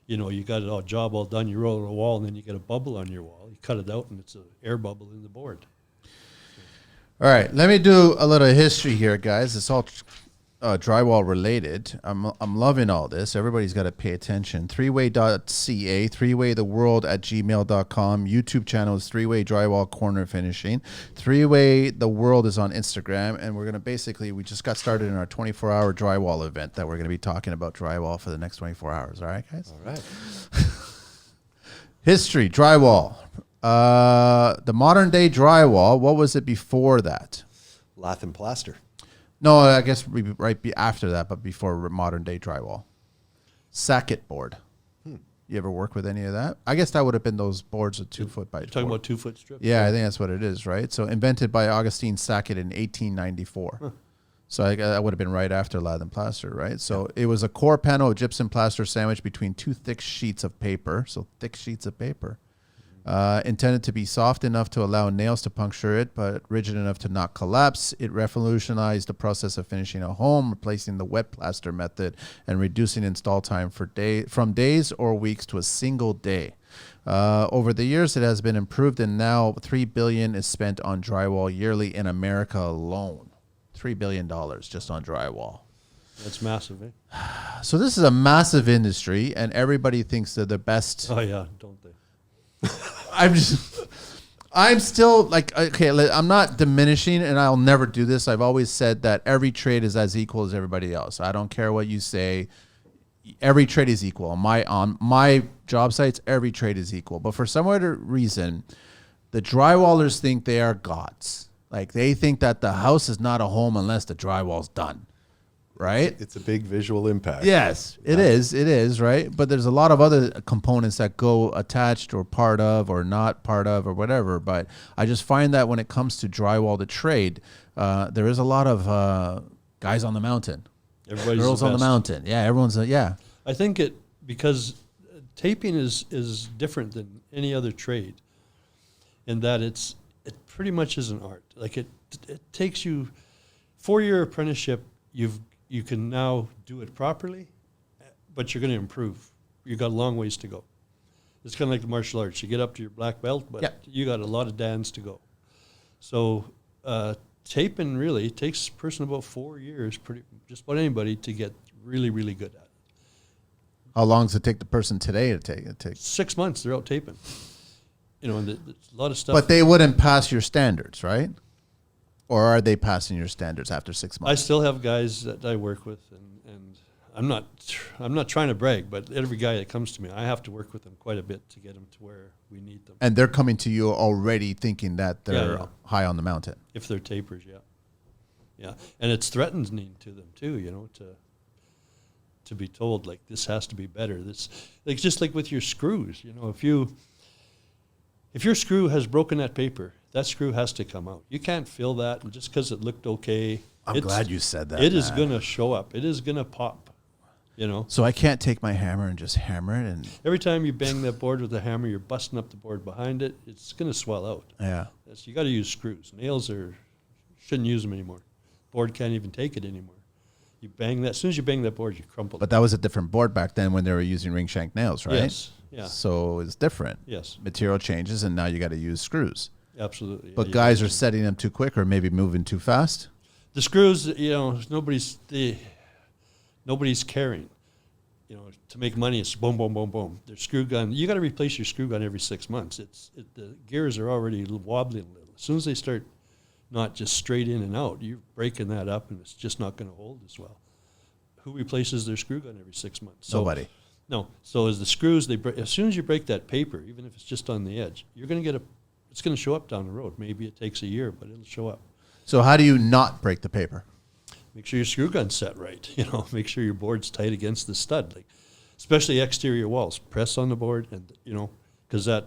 You got it job all done. You roll it a wall, and then you get a bubble on your wall. You cut it out, and it's an air bubble in the board. All right, let me do a little history here, guys. It's all drywall related. I'm loving all this. Everybody's got to pay attention. Threeway.ca, threewaytheworld@gmail.com. YouTube channel is Three-Way Drywall Corner Finishing. Three-Way The World is on Instagram, and we're going to we just got started in our 24-hour drywall event that we're going to be talking about drywall for the next 24 hours. All right, guys? All right. History, drywall. The modern day drywall, what was it before that? Lath and plaster. No, I guess after that, but before modern day drywall. Sacket board. You ever work with any of that? I guess that would have been those boards with 2 foot by 4. Talking about 2 foot strips? Yeah, I think that's what it is, right? So invented by Augustine Sacket in 1894. Huh. So that would have been right after lath and plaster, right? So it was a core panel of gypsum plaster sandwiched between 2 thick sheets of paper. So thick sheets of paper. Intended to be soft enough to allow nails to puncture it, but rigid enough to not collapse. It revolutionized the process of finishing a home, replacing the wet plaster method and reducing install time from days or weeks to a single day. Over the years, it has been improved, and now $3 billion is spent on drywall yearly in America alone. $3 billion just on drywall. That's massive, eh? So this is a massive industry, and everybody thinks they're the best. Oh, yeah, don't they? I'm still like, okay, I'm not diminishing, and I'll never do this. I've always said that every trade is as equal as everybody else. I don't care what you say. Every trade is equal. On my job sites, every trade is equal. But for some other reason, the drywallers think they are gods. Like, they think that the house is not a home unless the drywall's done. Right? It's a big visual impact. Yes, it is, right? But there's a lot of other components that go attached or part of or not part of or whatever. But I just find that when it comes to drywall, the trade, there is a lot of guys on the mountain. Everybody's girls on the mountain. Yeah, everyone's, yeah. I think because taping is different than any other trade in that it pretty much is an art. Like it takes you 4-year apprenticeship, you can now do it properly, but you're going to improve. You've got a long ways to go. It's kind of like the martial arts. You get up to your black belt, but you got a lot of dans to go. So taping really takes a person about 4 years, just about anybody, to get really, really good at it. How long does it take the person today to take? It takes 6 months. They're out taping. And there's a lot of stuff. But they wouldn't pass your standards, right? Or are they passing your standards after 6 months? I still have guys that I work with, and I'm not trying to brag, but every guy that comes to me, I have to work with them quite a bit to get them to where we need them. And they're coming to you already thinking that they're high on the mountain. If they're tapers, yeah, and it's threatening to them too, to be told like this has to be better. This like just like with your screws, if your screw has broken that paper, that screw has to come out. You can't fill that, and just because it looked okay. I'm glad you said that. It is going to show up. It is going to pop, So I can't take my hammer and just hammer it. And every time you bang that board with a hammer, you're busting up the board behind it. It's going to swell out. Yeah. You got to use screws. Nails shouldn't use them anymore. Board can't even take it anymore. You bang that. As soon as you bang that board, you crumple. But that was a different board back then when they were using ring shank nails, right? Yes. Yeah. So it's different. Yes. Material changes, and now you got to use screws. Absolutely. But guys are setting them too quick or maybe moving too fast. The screws, nobody's caring. To make money, it's boom, boom, boom, boom. Their screw gun. You got to replace your screw gun every 6 months. The gears are already wobbling a little. As soon as they start not just straight in and out, you're breaking that up, and it's just not going to hold as well. Who replaces their screw gun every 6 months? So, Nobody. No. So as the screws, as soon as you break that paper, even if it's just on the edge, you're going to get it's going to show up down the road. Maybe it takes a year, but it'll show up. So how do you not break the paper? Make sure your screw gun's set right. Make sure your board's tight against the stud, especially exterior walls. Press on the board, and because that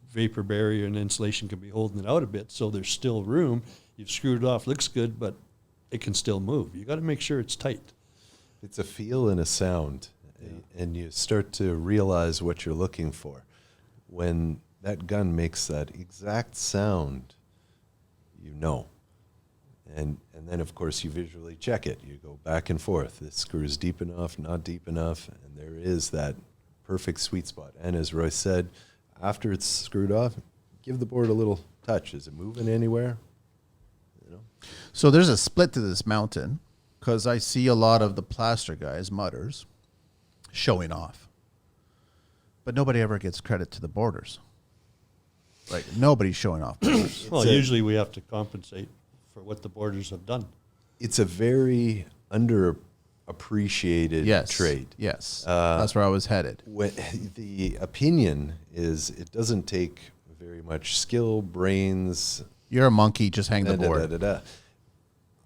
vapor barrier and insulation can be holding it out a bit, so there's still room. You've screwed it off, looks good, but it can still move. You got to make sure it's tight. It's a feel and a sound, and you start to realize what you're looking for. When that gun makes that exact sound, And then, of course, you visually check it. You go back and forth. This screw is deep enough, not deep enough, and there is that perfect sweet spot. And as Royce said, after it's screwed off, give the board a little touch. Is it moving anywhere? So there's a split to this mountain, because I see a lot of the plaster guys, mudders, showing off. But nobody ever gets credit to the boarders. Like, nobody's showing off boarders. Well, usually we have to compensate for what the boarders have done. It's a very underappreciated trade. Yes, that's where I was headed. The opinion is it doesn't take very much skill, brains. You're a monkey, just hang the board.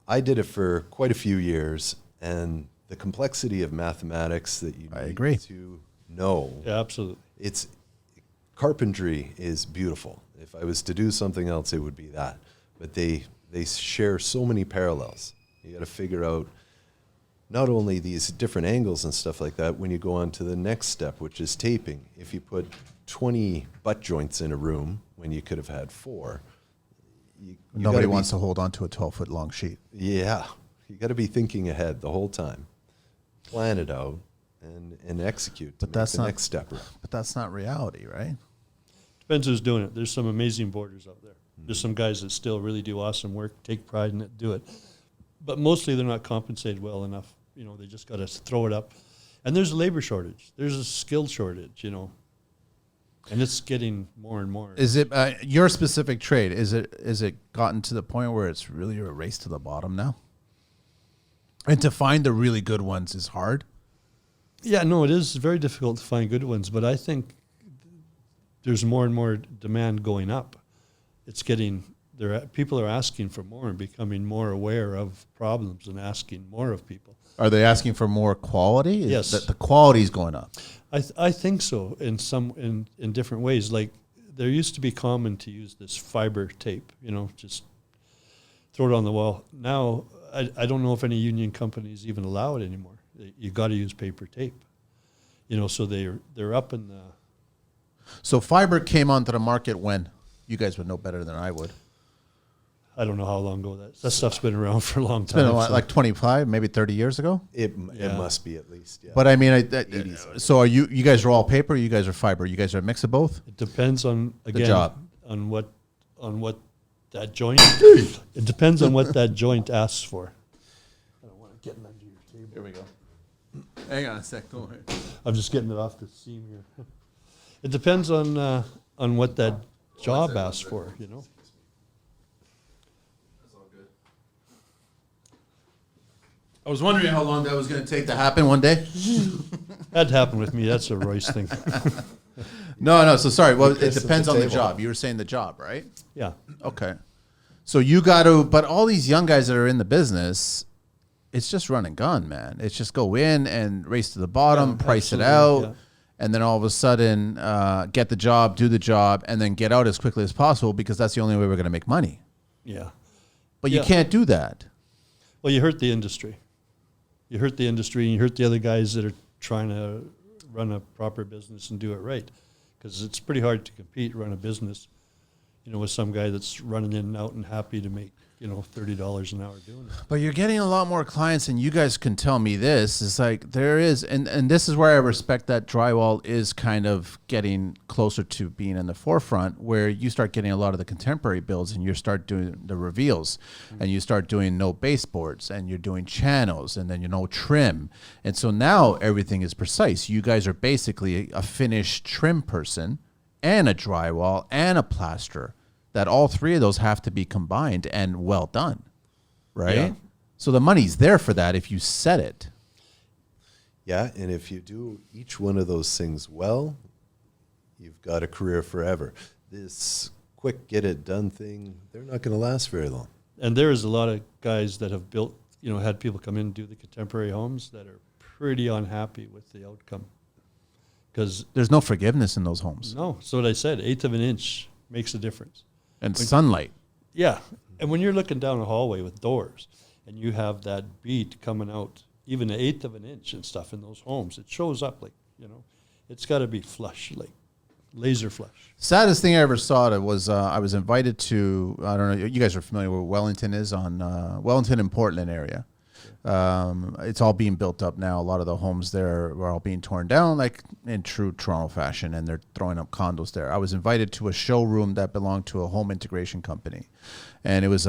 I did it for quite a few years, and the complexity of mathematics that you need to know. Yeah, absolutely. Carpentry is beautiful. If I was to do something else, it would be that. But they share so many parallels. You got to figure out not only these different angles and stuff like that when you go on to the next step, which is taping. If you put 20 butt joints in a room when you could have had 4, nobody wants to hold on to a 12-foot long sheet. Yeah. You got to be thinking ahead the whole time. Plan it out and execute to make the next step. But that's not reality, right? Depends who's doing it. There's some amazing boarders out there. There's some guys that still really do awesome work, take pride in it, do it. But mostly they're not compensated well enough. They just got to throw it up. And there's a labor shortage. There's a skill shortage, and it's getting more and more. Is it your specific trade? Is it gotten to the point where it's really a race to the bottom now? And to find the really good ones is hard? Yeah, no, it is very difficult to find good ones, but I think there's more and more demand going up. It's people are asking for more and becoming more aware of problems and asking more of people. Are they asking for more quality? Yes. That the quality is going up? I think so in different ways. Like, there used to be common to use this fiber tape, just throw it on the wall. Now, I don't know if any union companies even allow it anymore. You got to use paper tape, so they're up in the. So fiber came onto the market when? You guys would know better than I would. I don't know how long ago that stuff's been around for a long time. It's been a lot, like 25, maybe 30 years ago. It must be at least. Yeah. But I mean, so are you guys are all paper? Or you guys are fiber? You guys are a mix of both? It depends on the job. on what that joint. It depends on what that joint asks for. I don't want to get it under your table. Here we go. Hang on a sec. Don't worry. I'm just getting it off the seam here. It depends on what that job asks for, That's all good. I was wondering how long that was going to take to happen one day. That happened with me. That's a Royce thing. No. So sorry. Well, it depends on the job. You were saying the job, right? Yeah. Okay. So you got to, but all these young guys that are in the business, it's just run and gun, man. It's just go in and race to the bottom, price it out. Yeah. And then all of a sudden, get the job, do the job, and then get out as quickly as possible because that's the only way we're going to make money. Yeah. But you can't do that. Well, you hurt the industry. You hurt the industry, and you hurt the other guys that are trying to run a proper business and do it right. Because it's pretty hard to compete, run a business, with some guy that's running in and out and happy to make, $30 an hour doing it. But you're getting a lot more clients, and you guys can tell me this. It's like there is, and this is where I respect that drywall is kind of getting closer to being in the forefront, where you start getting a lot of the contemporary builds, and you start doing the reveals, and you start doing no baseboards, and you're doing channels, and then trim. And so now everything is precise. You guys are basically a finished trim person and a drywall and a plaster. that all three of those have to be combined and well done, right? Yeah. So the money's there for that if you set it. Yeah, and if you do each one of those things well, you've got a career forever. This quick get it done thing, they're not going to last very long. And there's a lot of guys that have built, had people come in and do the contemporary homes that are pretty unhappy with the outcome. Because There's no forgiveness in those homes. no, so what I said, 1/8 of an inch makes a difference. And sunlight. Yeah, and when you're looking down a hallway with doors and you have that beat coming out, even 1/8 of an inch and stuff in those homes, it shows up like, it's got to be flush, like laser flush. Saddest thing I ever saw it was I was invited to, I don't know, you guys are familiar with where Wellington is on Wellington and Portland area. It's all being built up now. A lot of the homes there are all being torn down, like in true Toronto fashion, and they're throwing up condos there. I was invited to a showroom that belonged to a home integration company, and there's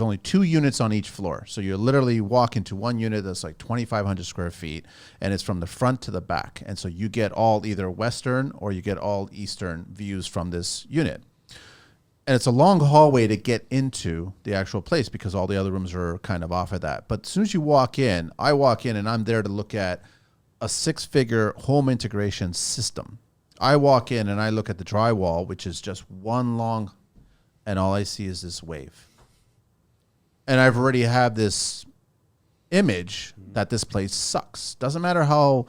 only 2 units on each floor, so you literally walk into one unit that's like 2,500 square feet, and it's from the front to the back, and so you get all either western or you get all eastern views from this unit. And it's a long hallway to get into the actual place because all the other rooms are kind of off of that. But as soon as you walk in, I walk in and I'm there to look at a 6-figure home integration system. I walk in and I look at the drywall, which is just one long, and all I see is this wave. And I've already had this image that this place sucks. Doesn't matter how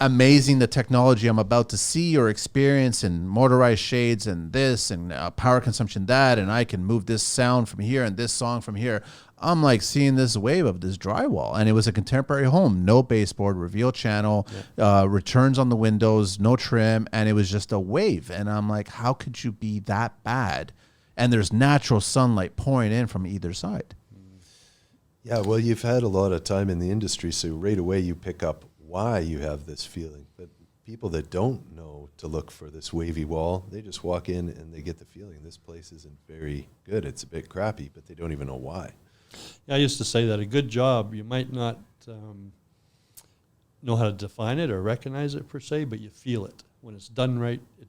amazing the technology I'm about to see or experience, and motorized shades and this and power consumption that, and I can move this sound from here and this song from here. I'm like seeing this wave of this drywall, and it was a contemporary home, no baseboard, reveal channel, returns on the windows, no trim, and it was just a wave. And I'm like, how could you be that bad? And there's natural sunlight pouring in from either side. Yeah, well, you've had a lot of time in the industry, so right away you pick up why you have this feeling. But people that don't know to look for this wavy wall, they just walk in and they get the feeling this place isn't very good. It's a bit crappy, but they don't even know why. Yeah, I used to say that a good job, you might not know how to define it or recognize it per se, but you feel it. When it's done right, it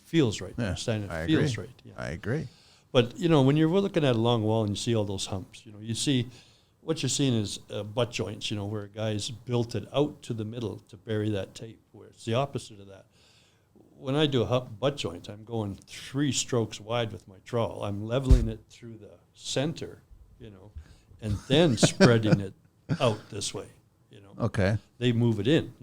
feels right. Yeah, Understand it I feels agree. right. Yeah. I agree. But, when you're looking at a long wall and you see all those humps, you see what you're seeing is butt joints, where a guy's built it out to the middle to bury that tape, where it's the opposite of that. When I do a butt joint, I'm going 3 strokes wide with my trowel. I'm leveling it through the center, and then spreading it out this way, Okay. They move it in,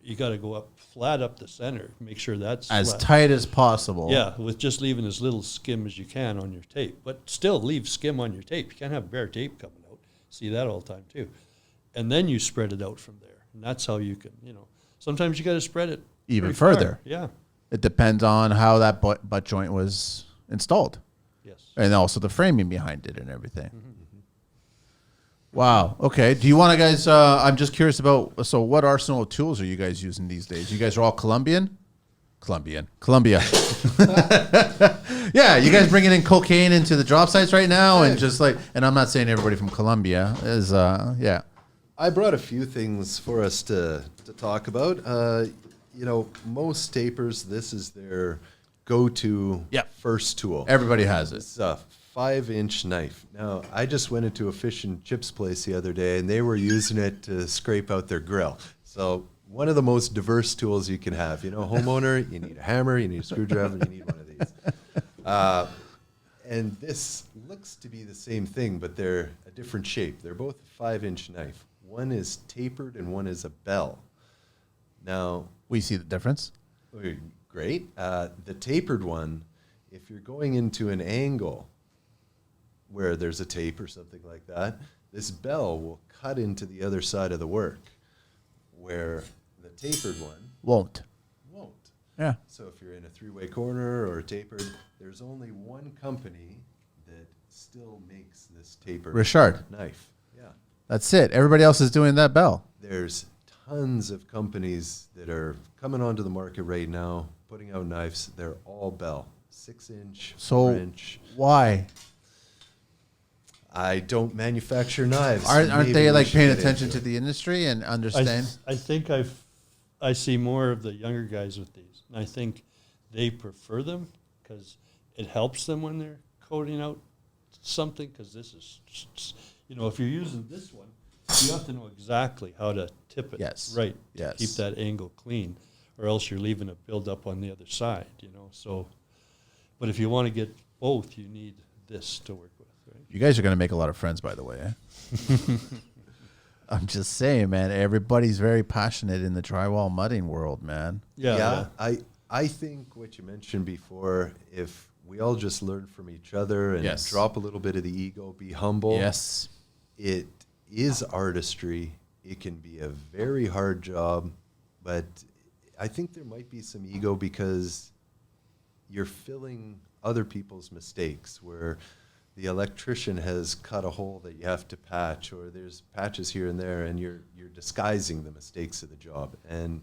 You got to go up flat up the center, make sure that's As flat. tight as possible. Yeah, with just leaving as little skim as you can on your tape. But still leave skim on your tape. You can't have bare tape coming out. See that all the time too. And then you spread it out from there. And that's how you can, sometimes you got to spread it Even very far. further. Yeah. It depends on how that butt joint was installed. Yes. And also the framing behind it and everything. Wow. Okay. Do you want to guys, I'm just curious about, so what arsenal of tools are you guys using these days? You guys are all Columbia. Yeah, you guys bringing in cocaine into the job sites right now, and just like, and I'm not saying everybody from Columbia is, yeah. I brought a few things for us to talk about. Most tapers, this is their go-to first tool. Everybody has it. It's a 5-inch knife. Now, I just went into a fish and chips place the other day, and they were using it to scrape out their grill. So one of the most diverse tools you can have. Homeowner, you need a hammer, you need a screwdriver, you need one of these. And this looks to be the same thing, but they're a different shape. They're both a 5-inch knife. One is tapered and one is a bell. Now, We see the difference. great. The tapered one, if you're going into an angle where there's a tape or something like that, this bell will cut into the other side of the work, where the tapered one Won't. won't. Yeah. So if you're in a 3-way corner or a tapered, there's only one company that still makes this tapered Richard. knife. Yeah. That's it. Everybody else is doing that bell. There's tons of companies that are coming onto the market right now, putting out knives. They're all bell, 6-inch, So 4-inch. why? I don't manufacture knives. Aren't Maybe they we like should paying get attention into to it. the industry and understand? I think I see more of the younger guys with these. And I think they prefer them because it helps them when they're coating out something, because this is, if you're using this one, you have to know exactly how to tip it right to keep that angle clean, or else you're leaving it build up on the other side, So, but if you want to get both, you need this to work with, right? You guys are going to make a lot of friends, by the way. Eh? I'm just saying, man. Everybody's very passionate in the drywall mudding world, man. Yeah. I think what you mentioned before, if we all just learn from each other and drop a little bit of the ego, be humble. Yes. It is artistry. It can be a very hard job, but I think there might be some ego because you're filling other people's mistakes, where the electrician has cut a hole that you have to patch, or there's patches here and there, and you're disguising the mistakes of the job. And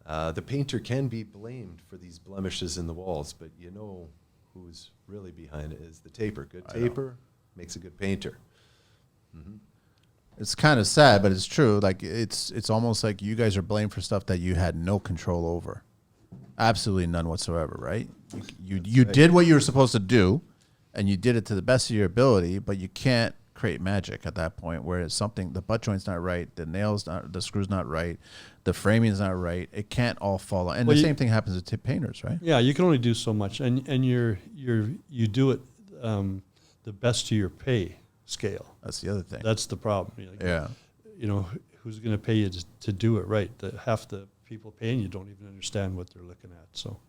the painter can be blamed for these blemishes in the walls, but who's really behind it is the taper. Good taper makes a good painter. Mm-hmm. It's kind of sad, but it's true. Like it's almost like you guys are blamed for stuff that you had no control over. Absolutely none whatsoever, right? You did what you were supposed to do, and you did it to the best of your ability, but you can't create magic at that point where it's something, the butt joint's not right, the screw's not right, the framing's not right. It can't all fall out. And the same thing happens with tip painters, right? Yeah, you can only do so much, and you do it the best to your pay scale. That's the other thing. That's the problem. Who's going to pay you to do it right? Half the people paying you don't even understand what they're looking at. So,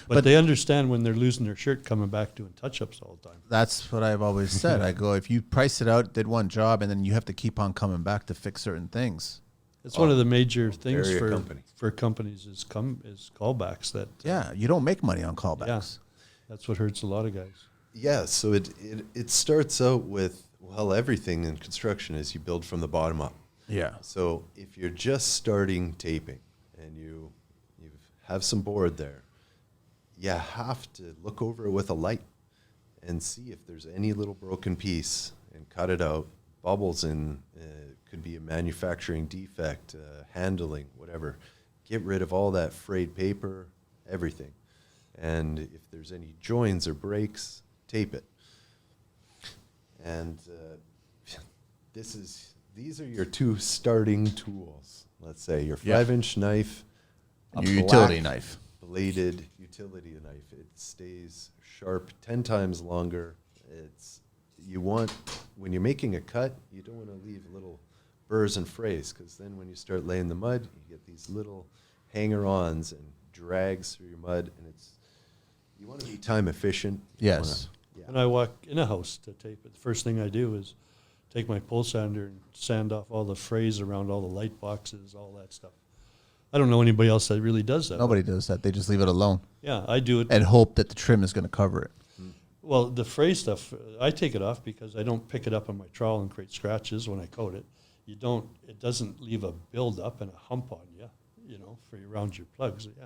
but they understand when they're losing their shirt coming back doing touch-ups all the time. That's what I've always said. I go, if you price it out, did one job, and then you have to keep on coming back to fix certain things. It's one of the major things for companies is callbacks. That you don't make money on callbacks. Yeah, that's what hurts a lot of guys. Yeah, so it starts out with, everything in construction is you build from the bottom up. Yeah. So if you're just starting taping and you have some board there, you have to look over it with a light and see if there's any little broken piece and cut it out. Bubbles could be a manufacturing defect, handling, whatever. Get rid of all that frayed paper, everything. And if there's any joins or breaks, tape it. And these are your two starting tools. Let's say your 5-inch knife, your utility knife, bladed utility knife. It stays sharp 10 times longer. When you're making a cut, you don't want to leave little burrs and frays, because then when you start laying the mud, you get these little hanger-ons and drags through your mud, and you want to be time efficient. Yes. When I walk in a house to tape it, the first thing I do is take my pole sander and sand off all the frays around all the light boxes, all that stuff. I don't know anybody else that really does that. Nobody does that. They just leave it alone. Yeah, I do it. And hope that the trim is going to cover it. Well, the fray stuff, I take it off because I don't pick it up on my trowel and create scratches when I coat it. It doesn't leave a build up and a hump on you, around your plugs. Yeah.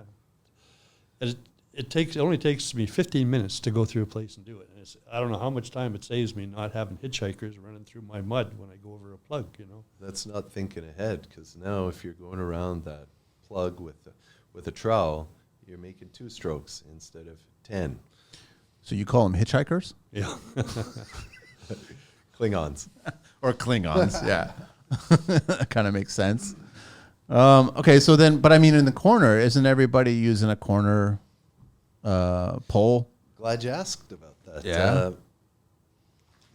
And it only takes me 15 minutes to go through a place and do it. And I don't know how much time it saves me not having hitchhikers running through my mud when I go over a plug, That's not thinking ahead, because now if you're going around that plug with a trowel, you're making 2 strokes instead of 10. So you call them hitchhikers? Yeah. Klingons. Or Klingons, yeah. That kind of makes sense. Okay, so then, but I mean, in the corner, isn't everybody using a corner pole? Glad you asked about that. Yeah.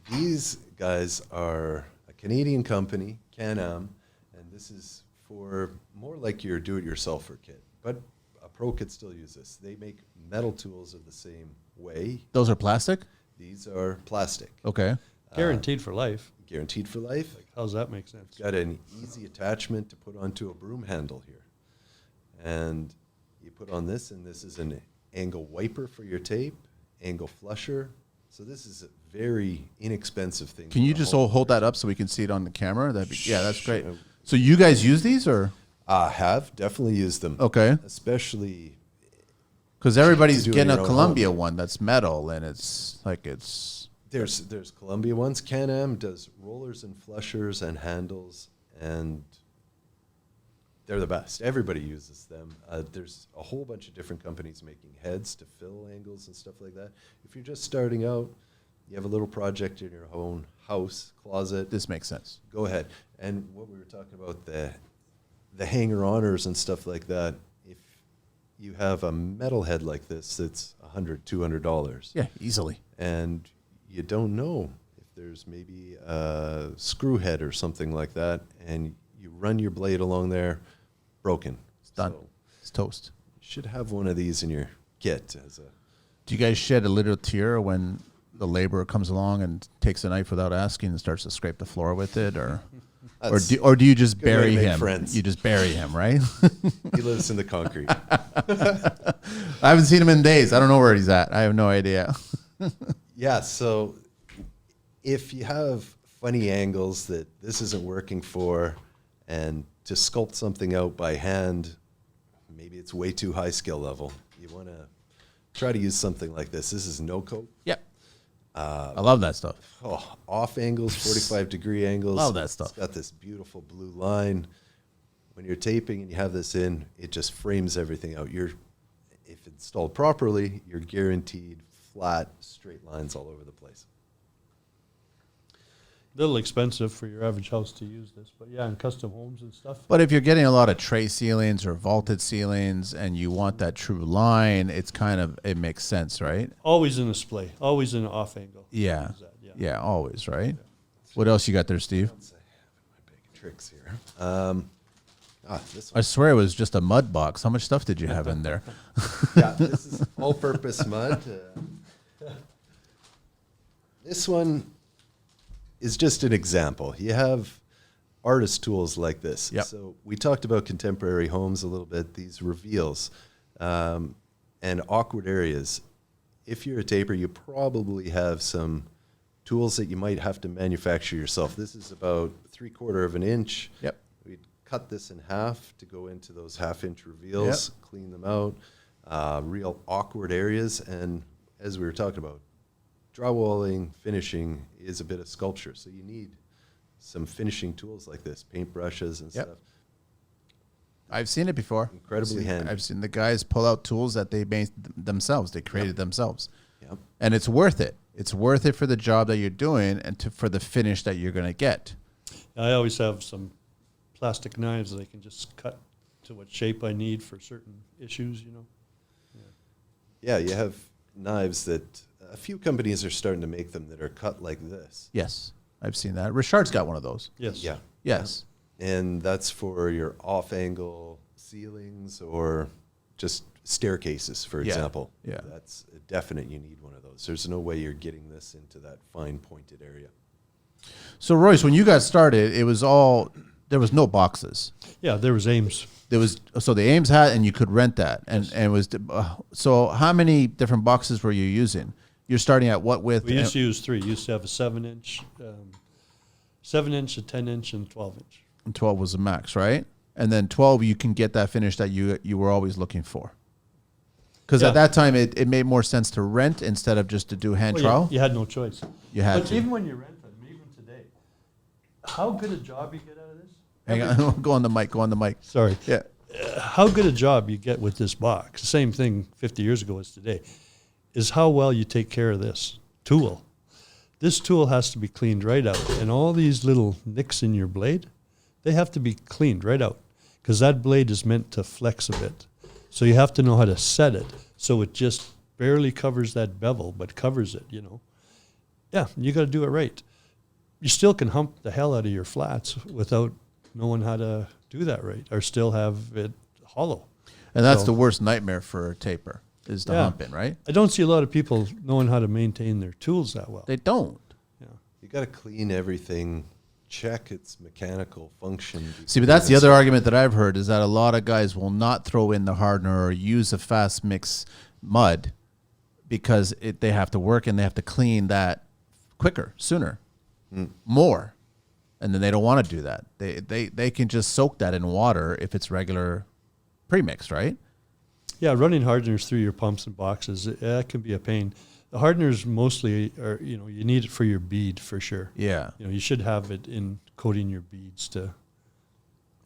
These guys are a Canadian company, Can-Am, and this is for more like your do-it-yourselfer kit. But a pro could still use this. They make metal tools of the same way. Those are plastic? These are plastic. Okay. Guaranteed for life. Guaranteed for life. How's that make sense? Got an easy attachment to put onto a broom handle here. And you put on this, and this is an angle wiper for your tape, angle flusher. So this is a very inexpensive thing. Can you just hold that up so we can see it on the camera? That's great. So you guys use these, or? I have definitely used them. Okay. Especially because everybody's getting a own Columbia home. one that's metal, and it's. There's Columbia ones. Can-Am does rollers and flushers and handles, and they're the best. Everybody uses them. There's a whole bunch of different companies making heads to fill angles and stuff like that. If you're just starting out, you have a little project in your own house, closet. This makes sense. Go ahead. And what we were talking about, the hanger-oners and stuff like that, if you have a metal head like this, it's $100, $200. Yeah, easily. And you don't know if there's maybe a screw head or something like that, and you run your blade along there, broken. It's done. So It's toast. you should have one of these in your kit as a... Do you guys shed a little tear when the laborer comes along and takes a knife without asking and starts to scrape the floor with it, or do you just good way to bury make him? friends. You just bury him, right? He lives in the concrete. I haven't seen him in days. I don't know where he's at. I have no idea. Yeah, so if you have funny angles that this isn't working for, and to sculpt something out by hand, maybe it's way too high skill level. You want to try to use something like this. This is no coat. Yep. I love that stuff. Oh, off angles, 45-degree angles. Love that stuff. It's got this beautiful blue line. When you're taping and you have this in, it just frames everything out. If installed properly, you're guaranteed flat, straight lines all over the place. A little expensive for your average house to use this, but yeah, in custom homes and stuff. But if you're getting a lot of tray ceilings or vaulted ceilings and you want that true line, it makes sense, right? Always in a splay, always in an off angle. Yeah. Use that, yeah. Yeah, always, right? What else you got there, Steve? Once I have my big tricks here. This I one. swear it was just a mud box. How much stuff did you have in there? Yeah, this is all-purpose mud. This one is just an example. You have artist tools like this. Yep. So we talked about contemporary homes a little bit, these reveals and awkward areas. If you're a taper, you probably have some tools that you might have to manufacture yourself. This is about 3/4 of an inch. Yep. We'd cut this in half to go into those half-inch reveals, clean them out, real awkward areas. And as we were talking about, drywalling, finishing is a bit of sculpture. So you need some finishing tools like this, paintbrushes and Yep. stuff. I've seen it before. Incredibly handy. I've seen the guys pull out tools that they made themselves. They created themselves. Yep. And it's worth it. It's worth it for the job that you're doing and for the finish that you're going to get. I always have some plastic knives that I can just cut to what shape I need for certain issues, you know. Yeah, you have knives that a few companies are starting to make them that are cut like this. Yes, I've seen that. Richard's got one of those. Yes. Yeah. Yes. And that's for your off-angle ceilings or just staircases, for Yeah, example. yeah. That's a definite you need one of those. There's no way you're getting this into that fine pointed area. So Royce, when you got started, there was no boxes. Yeah, there was Ames. So the Ames had, and you could rent that, and it was. So how many different boxes were you using? You're starting at what width? We used to use 3. We used to have a 7-inch, 7-inch, a 10-inch, and 12-inch. And 12 was the max, right? And then 12, you can get that finish that you were always looking for. Because Yeah. at that time, it made more sense to rent instead of just to do hand Well, trowel. you had no choice. You had But to. even when you rent them, even today, how good a job you get out of this? Hang on, go on the mic. Go on the mic. Sorry. Yeah. How good a job you get with this box, same thing 50 years ago as today, is how well you take care of this tool. This tool has to be cleaned right out. And all these little nicks in your blade, they have to be cleaned right out because that blade is meant to flex a bit. So you have to know how to set it so it just barely covers that bevel, but covers it, you know. Yeah, you got to do it right. You still can hump the hell out of your flats without knowing how to do that right, or still have it hollow. And that's So- the worst nightmare for a taper is the Yeah. humping, right? I don't see a lot of people knowing how to maintain their tools that well. They don't. Yeah. You got to clean everything, check its mechanical function. See, but that's the other argument that I've heard is that a lot of guys will not throw in the hardener or use a fast mix mud because they have to work and they have to clean that quicker, sooner, more. And then they don't want to do that. They can just soak that in water if it's regular premix, right? Yeah, running hardeners through your pumps and boxes, that can be a pain. The hardeners mostly are, you know, you need it for your bead for sure. Yeah. You know, you should have it in coating your beads to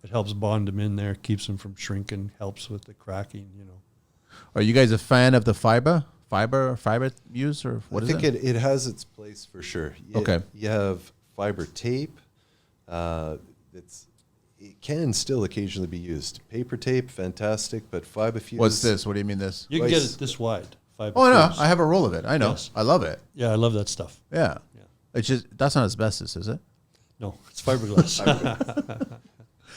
It helps bond them in there, keeps them from shrinking, helps with the cracking, Are you guys a fan of the fiber use, or what is it? I think it has its place for sure. Okay. You have fiber tape. It can still occasionally be used. Paper tape, fantastic, but fiber fuse. What's this? What do you mean this? You can get it this wide. Fiber Oh, no, fuse. I have a roll of it. I know. Yes. I love it. Yeah, I love that stuff. Yeah. Yeah. It's just, that's not asbestos, is it? No, it's fiberglass.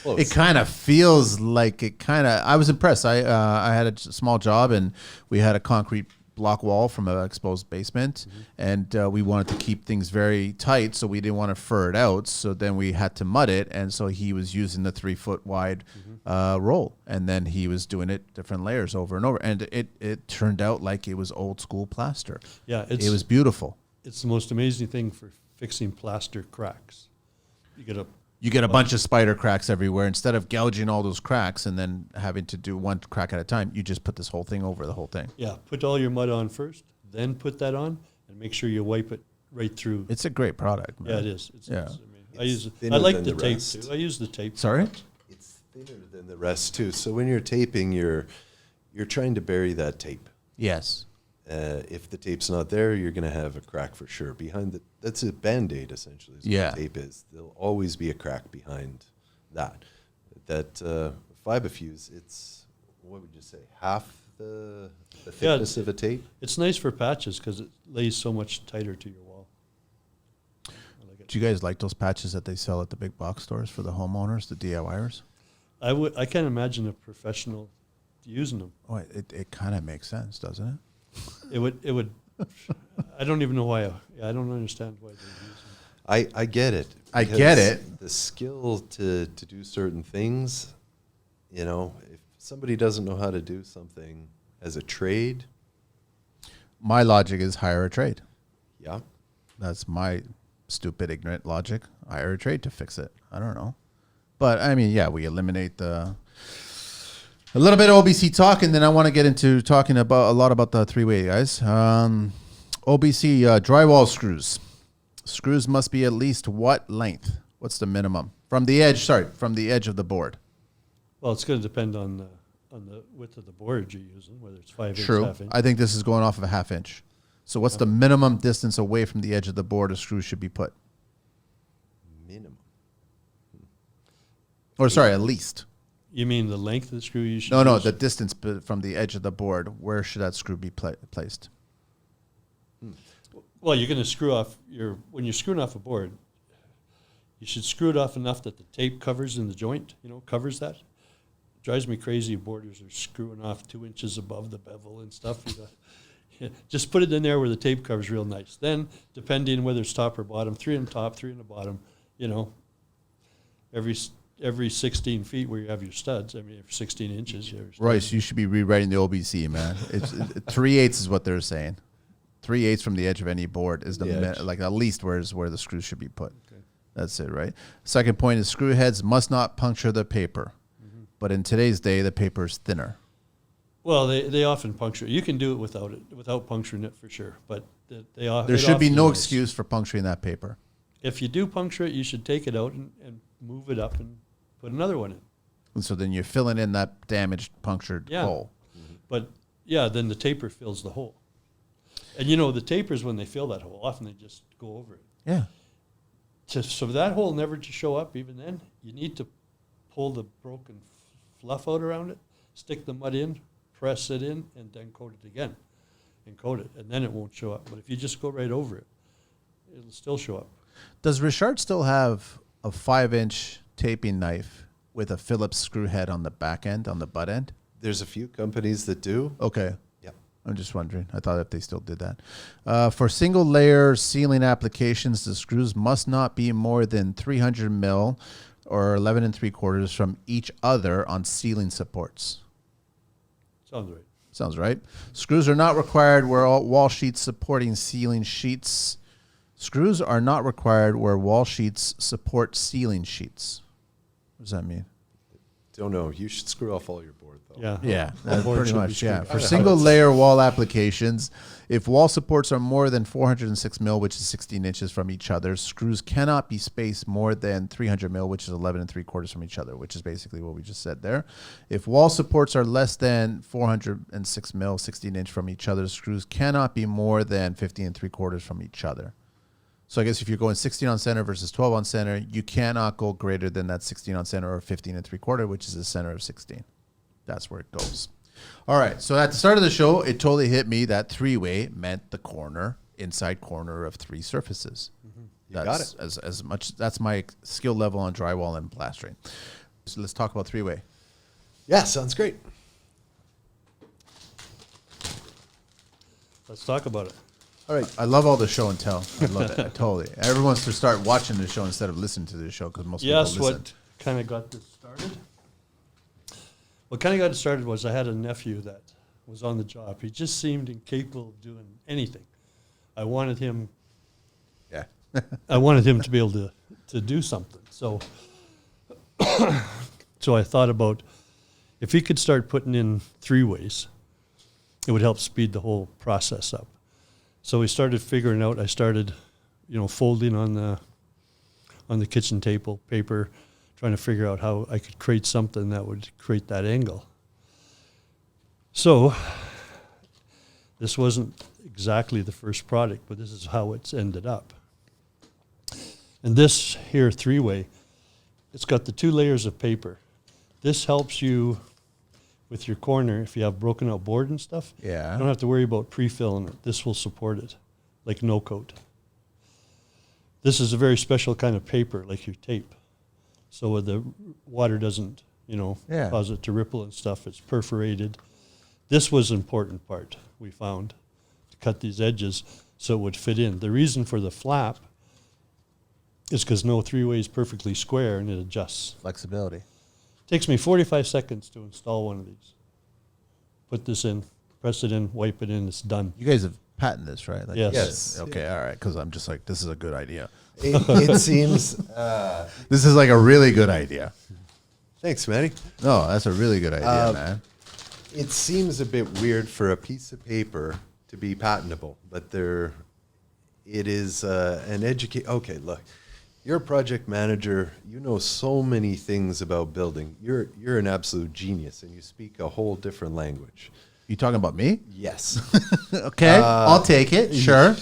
Close. It kind of feels like I was impressed. I had a small job, and we had a concrete block wall from an exposed basement, and we wanted to keep things very tight, so we didn't want to fur it out. So then we had to mud it, and so he was using the 3 foot wide roll, and then he was doing it different layers over and over, and it turned out like it was old school plaster. Yeah, It was beautiful. it's the most amazing thing for fixing plaster cracks. You get A bunch of spider cracks everywhere. Instead of gouging all those cracks and then having to do one crack at a time, you just put this whole thing over the whole thing. put all your mud on first, then put that on, and make sure you wipe it right through. It's a great product, man. Yeah, it is. Yeah. I use it. thinner I like than the the tape rest. too. I use the tape. Sorry? It's thinner than the rest too. So when you're taping, you're trying to bury that tape. Yes. If the tape's not there, you're going to have a crack for sure. That's a Band-Aid essentially. Is Yeah. what tape is. There'll always be a crack behind that. That fiber fuse, it's, what would you say, half the thickness of a tape? It's nice for patches because it lays so much tighter to your wall. I like it. Do you guys like those patches that they sell at the big box stores for the homeowners, the DIYers? I can't imagine a professional using them. Oh, it kind of makes sense, doesn't it? It would. I don't even know why. I don't understand why they use them. I get it. I because get it. The skill to do certain things, if somebody doesn't know how to do something as a trade, My logic is hire a trade. yeah. That's my stupid, ignorant logic. Hire a trade to fix it. I don't know. But, I mean, yeah, we eliminate a little bit of OBC talk, and then I want to get into talking about a lot about the three-way, guys. OBC drywall screws. Screws must be at least what length? What's the minimum? From the edge of the board. Well, it's going to depend on the width of the board you're using, whether it's 5 inch, True. half inch. I think this is going off of a half inch. So what's the minimum distance away from the edge of the board a screw should be put? Minimum. Or sorry, at least. You mean the length of the screw you should No, use? the distance from the edge of the board. Where should that screw be placed? Well, you're going to screw off when you're screwing off a board, you should screw it off enough that the tape covers in the joint, covers that. It drives me crazy if boarders are screwing off 2 inches above the bevel and stuff. Just put it in there where the tape covers real nice. Then, depending whether it's top or bottom, 3 on top, 3 on the bottom, every 16 feet where you have your studs, every 16 inches. You have your studs. Royce, you should be rewriting the OBC, man. It's 3/8 is what they're saying. 3/8 from the edge of any board is like at least where the screws should be put. Okay. That's it, right? Second point is screw heads must not puncture the paper. Mm-hmm. But in today's day, the paper is thinner. Well, they often puncture. You can do it without puncturing it for sure. But There should be no excuse for puncturing that paper. If you do puncture it, you should take it out and move it up and put another one in. And so then you're filling in that damaged, punctured hole. But then the taper fills the hole. And the tapers, when they fill that hole, often they just go over it. Yeah. So for that hole never to show up, even then, you need to pull the broken fluff out around it, stick the mud in, press it in, and then coat it again. And coat it, and then it won't show up. But if you just go right over it, it'll still show up. Does Richard still have a 5-inch taping knife with a Phillips screw head on the back end, on the butt end? There's a few companies that do. Okay. Yeah. I'm just wondering. I thought if they still did that. For single layer sealing applications, the screws must not be more than 300 mil or 11 3/4 from each other on sealing supports. Sounds right. Sounds right. Screws are not required where all wall sheets supporting ceiling sheets. Screws are not required where wall sheets support ceiling sheets. What does that mean? don't know. You should screw off all your board, though. Yeah. Yeah, Board pretty should be much. Yeah, screwed. for single layer wall applications, if wall supports are more than 406 mil, which is 16 inches from each other, screws cannot be spaced more than 300 mil, which is 11 3/4 from each other, which is basically what we just said there. If wall supports are less than 406 mil, 16 inch from each other, screws cannot be more than 15 3/4 from each other. So I guess if you're going 16 on center versus 12 on center, you cannot go greater than that 16 on center or 15 3/4, which is the center of 16. That's where it goes. All right. So at the start of the show, it totally hit me that three-way meant the corner, inside corner of three surfaces. You got it. As much. That's my skill level on drywall and plastering. So let's talk about three-way. Yeah, sounds great. Let's talk about it. All right. I love all the show and tell. I love it. Totally. Everyone wants to start watching the show instead of listening to the show because most Yes, people listen. what kind of got this started? What kind of got it started was I had a nephew that was on the job. He just seemed incapable of doing anything. I wanted him Yeah. to be able to do something. So so I thought about if he could start putting in three-ways, it would help speed the whole process up. So we started figuring out, I started, folding on the kitchen table paper, trying to figure out how I could create something that would create that angle. So this wasn't exactly the first product, but this is how it's ended up. And this here three-way, it's got the 2 layers of paper. This helps you with your corner if you have broken out board and stuff. Yeah. You don't have to worry about pre-filling it. This will support it, like no coat. This is a very special kind of paper, like your tape. So the water doesn't, Yeah. cause it to ripple and stuff. It's perforated. This was an important part we found, to cut these edges so it would fit in. The reason for the flap is because no three-way is perfectly square and it adjusts. Flexibility. Takes me 45 seconds to install one of these. Put this in, press it in, wipe it in, it's done. You guys have patented this, right? Like, Yes. Yes. Okay, all right. Because I'm just like, this is a good idea. It seems. This is like a really good idea. Thanks, Manny. No, that's a really good idea, Uh, man. It seems a bit weird for a piece of paper to be patentable, but it is an educate. Okay, look, you're a project manager. You know so many things about building. You're an absolute genius, and you speak a whole different language. You talking about me? Yes. Okay, I'll take it. Sure.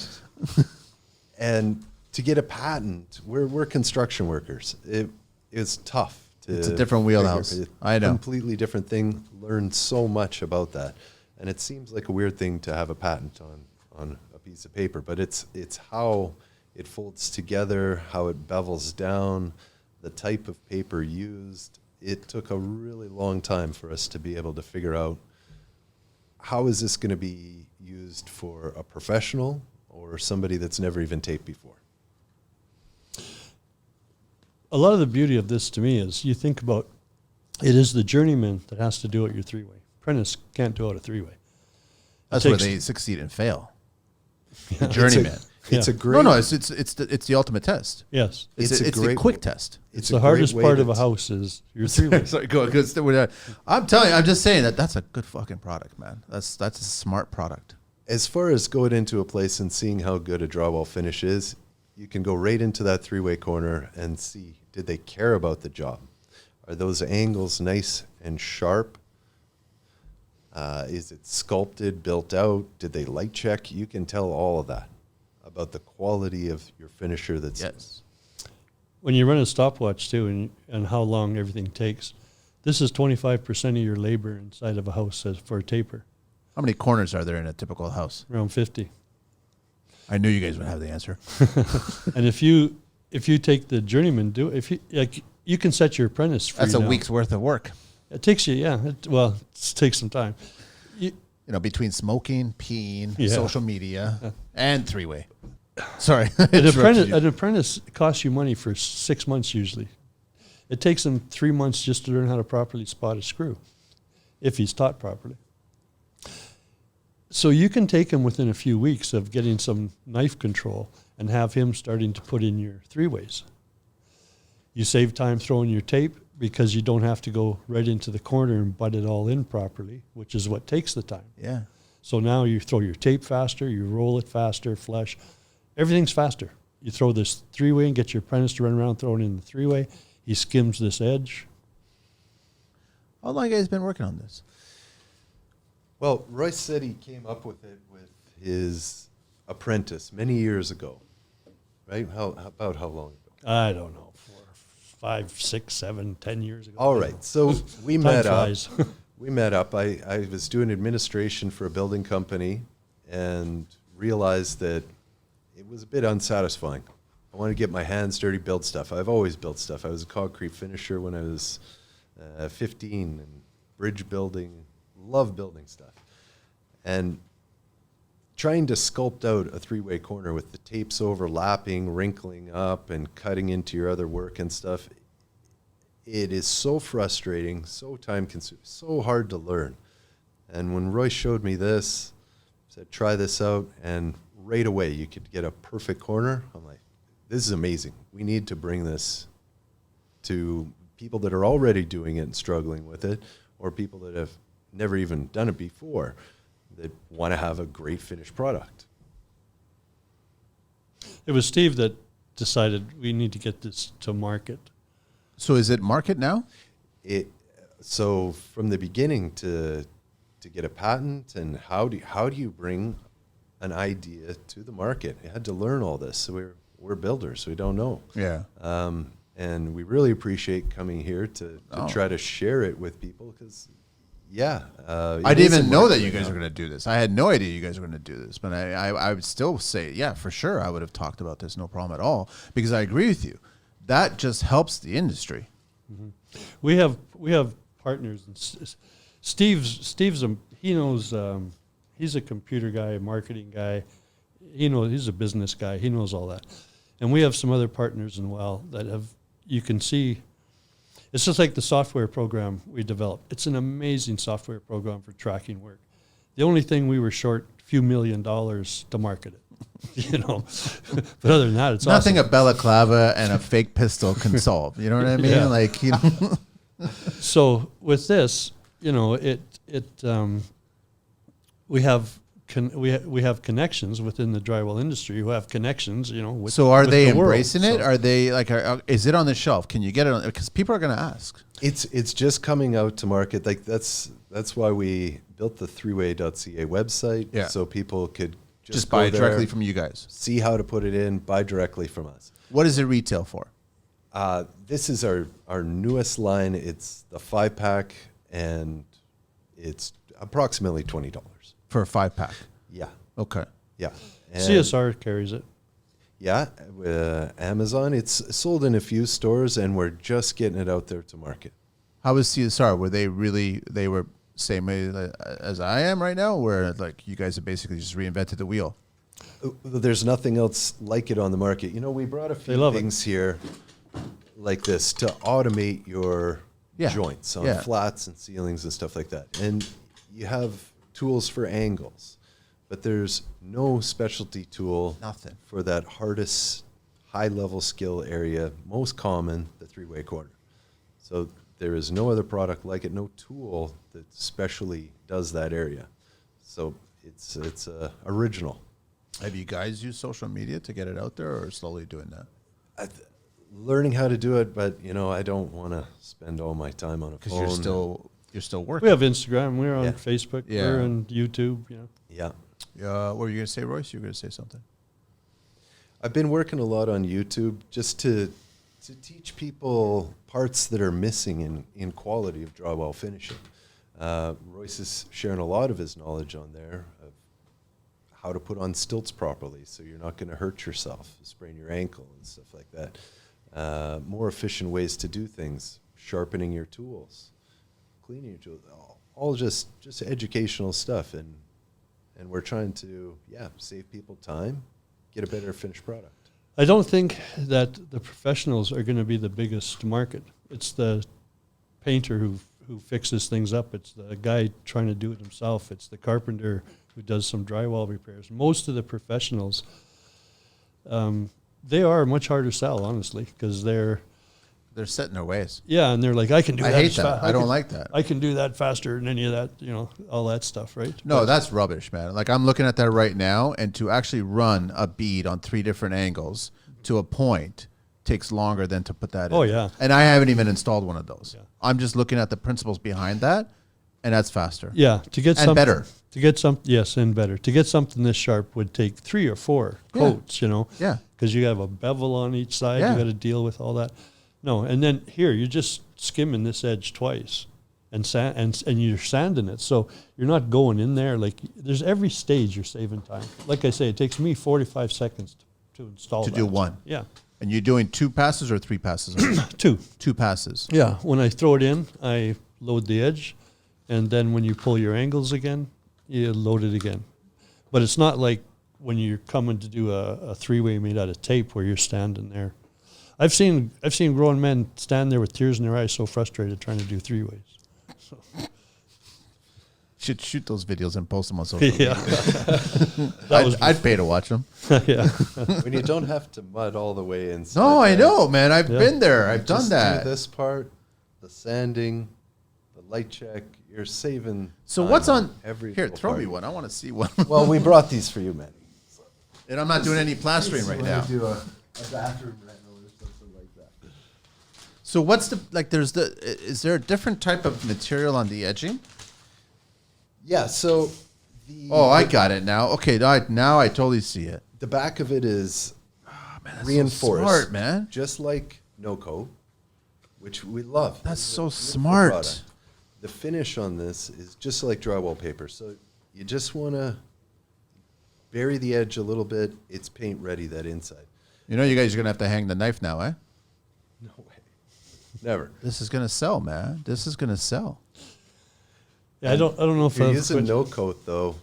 And to get a patent, we're construction workers. It's tough. It's a different wheelhouse. It's I know. Completely different thing. Learned so much about that, and it seems like a weird thing to have a patent on a piece of paper, but it's how it folds together, how it bevels down, the type of paper used. It took a really long time for us to be able to figure out how is this going to be used for a professional or somebody that's never even taped before. A lot of the beauty of this to me is you think about it is the journeyman that has to do it your three-way. Apprentice can't do it a three-way. That's where they succeed and fail. The journeyman. It's Yeah. a great. No, it's the ultimate test. Yes. It's a the great quick test. It's a the great hardest way part to of a house is your three-way. Sorry, go ahead. I'm telling you, I'm just saying that's a good fucking product, man. That's a smart product. As far as going into a place and seeing how good a drywall finish is, you can go right into that three-way corner and see, did they care about the job? Are those angles nice and sharp? Is it sculpted, built out? Did they light check? You can tell all of that about the quality of your finisher. Yes. When you run a stopwatch too and how long everything takes, this is 25% of your labor inside of a house for a taper, How many corners are there in a typical house? around 50. I knew you guys would have the answer. And if you take the journeyman, you can set your apprentice free. That's a now. week's worth of work. It takes you, it takes some time. Between smoking, peeing, Yeah. social media, and three-way. Sorry. An apprentice costs you money for 6 months usually. It takes him 3 months just to learn how to properly spot a screw, if he's taught properly. So you can take him within a few weeks of getting some knife control and have him starting to put in your three-ways. You save time throwing your tape. because you don't have to go right into the corner and butt it all in properly, which is what takes the time. Yeah. So now you throw your tape faster, you roll it faster, flush. Everything's faster. You throw this 3-way and get your apprentice to run around, throw it in the 3-way. He skims this edge. How long have you guys been working on this? Well, Royce said he came up with it with his apprentice many years ago, right? About how long ago? I don't know, 4, 5, 6, 7, 10 years ago. All right, so we Time met up. flies. We met up. I was doing administration for a building company and realized that it was a bit unsatisfying. I wanted to get my hands dirty, build stuff. I've always built stuff. I was a concrete finisher when I was 15 and bridge building, love building stuff. And trying to sculpt out a 3-way corner with the tapes overlapping, wrinkling up, and cutting into your other work and stuff, it is so frustrating, so time-consuming, so hard to learn. And when Roy showed me this, said, try this out, and right away you could get a perfect corner, I'm like, this is amazing. We need to bring this to people that are already doing it and struggling with it, or people that have never even done it before that want to have a great finished product. It was Steve that decided we need to get this to market. So is it market now? So from the beginning to get a patent, and how do you bring an idea to the market? You had to learn all this. So we're builders, so we don't know. Yeah. And we really appreciate coming here to try to share it with people because, I didn't even know that you guys were going to do this. I had no idea you guys were going to do this, but I would still say, yeah, for sure, I would have talked about this, no problem at all, because I agree with you. That just helps the industry. Mm-hmm. We have partners. And Steve's he knows. He's a computer guy, a marketing guy. He's a business guy. He knows all that. And we have some other partners as well that you can see. It's just like the software program we developed. It's an amazing software program for tracking work. The only thing we were short a few $1 million to market it. But other than that, it's nothing awesome. A balaclava and a fake pistol can solve. You know what I mean? Yeah. So with this, we have connections within the drywall industry who have connections, with, so are with they the embracing world. it? Are they is it on the shelf? Can you get it on? Because people are going to ask. It's just coming out to market. Like that's why we built the 3way.ca website. Yeah. So people could Just go buy there, directly from you guys. see how to put it in, buy directly from us. What does it retail for? This is our newest line. It's the 5-pack, and it's approximately $20. For a 5-pack. Yeah, Okay. yeah. And CSR carries it. yeah, Amazon. It's sold in a few stores, and we're just getting it out there to market. How was CSR? Were they were same way as I am right now, where like you guys have basically just reinvented the wheel? There's nothing else like it on the market. We brought a few things here like this to automate your joints on flats and ceilings and stuff like that. And you have tools for angles, but there's no specialty tool for that hardest high-level skill area, most common, the 3-way corner. So there is no other product like it, no tool that specially does that area. So it's original. Have you guys used social media to get it out there, or slowly doing that? Learning how to do it, but I don't want to spend all my time on a phone. Because you're still working. We have Instagram. We're on Facebook. Yeah. We're on YouTube. Yeah. What were you going to say, Royce? You were going to say something? I've been working a lot on YouTube just to teach people parts that are missing in quality of drywall finishing. Royce is sharing a lot of his knowledge on there of how to put on stilts properly so you're not going to hurt yourself, sprain your ankle and stuff like that. More efficient ways to do things, sharpening your tools, cleaning your tools, all just educational stuff. And we're trying to, save people time, get a better finished product. I don't think that the professionals are going to be the biggest market. It's the painter who fixes things up. It's the guy trying to do it himself. It's the carpenter who does some drywall repairs. Most of the professionals, they are much harder to sell, honestly, because they're They're set in their ways. Yeah, and they're like, I can do I that. hate that. I don't like that. I can do that faster than any of that, all that stuff, right? No, that's rubbish, man. Like I'm looking at that right now, and to actually run a bead on 3 different angles to a point takes longer than to put that in. Oh, yeah. And I haven't even installed one of those. Yeah. I'm just looking at the principles behind that, and that's faster. Yeah, to get something better. To get and better. To get something this sharp would take 3 or 4 coats, Yeah. because you have a bevel on each side. Yeah. You got to deal with all that. No, and then here you're just skimming this edge twice, and you're sanding it. So you're not going in there like there's every stage you're saving time. Like I say, it takes me 45 seconds to install. To do one. Yeah. And you're doing 2 passes or 3 passes? 2. 2 passes. Yeah. When I throw it in, I load the edge, and then when you pull your angles again, you load it again. But it's not like when you're coming to do a 3-way made out of tape where you're standing there. I've seen grown men stand there with tears in their eyes, so frustrated trying to do 3-ways. So. Should shoot those videos and post them on social media. Yeah, I'd pay to watch them. yeah. When you don't have to mud all the way inside. No, I know, man. I've been there. I've done Just that. do this part, the sanding, the light check. You're saving. So time what's on every here? little Throw part. me one. I want to see one. Well, we brought these for you, Manny. And I'm not doing any plastering right now. Do a bathroom rental or something like that. So what's the like? Is there a different type of material on the edging? Yeah. So the Oh, I got it now. Okay, now I totally see it. the back of it is That's so reinforced, smart, man. just like no coat, which we love. That's It's a so beautiful smart. product. The finish on this is just like drywall paper. So you just want to bury the edge a little bit. It's paint ready, that inside. You know, you guys are gonna have to hang the knife now, eh? No way. Never. This is gonna sell, man. This is gonna sell. Yeah, I don't know if If you're I've using quit- no coat, though,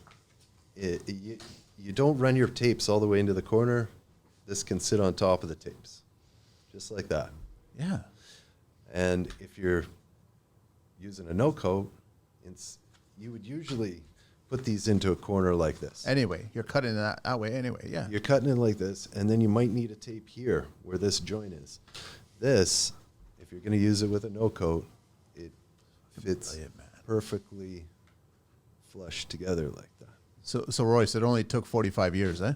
you don't run your tapes all the way into the corner. This can sit on top of the tapes, just like that. Yeah. And if you're using a no coat, you would usually put these into a corner like this. Anyway, you're cutting that way anyway. Yeah. You're cutting it like this, and then you might need a tape here where this joint is. This, if you're going to use it with a no coat, it fits Brilliant, man. perfectly flush together like that. So Royce, it only took 45 years, eh?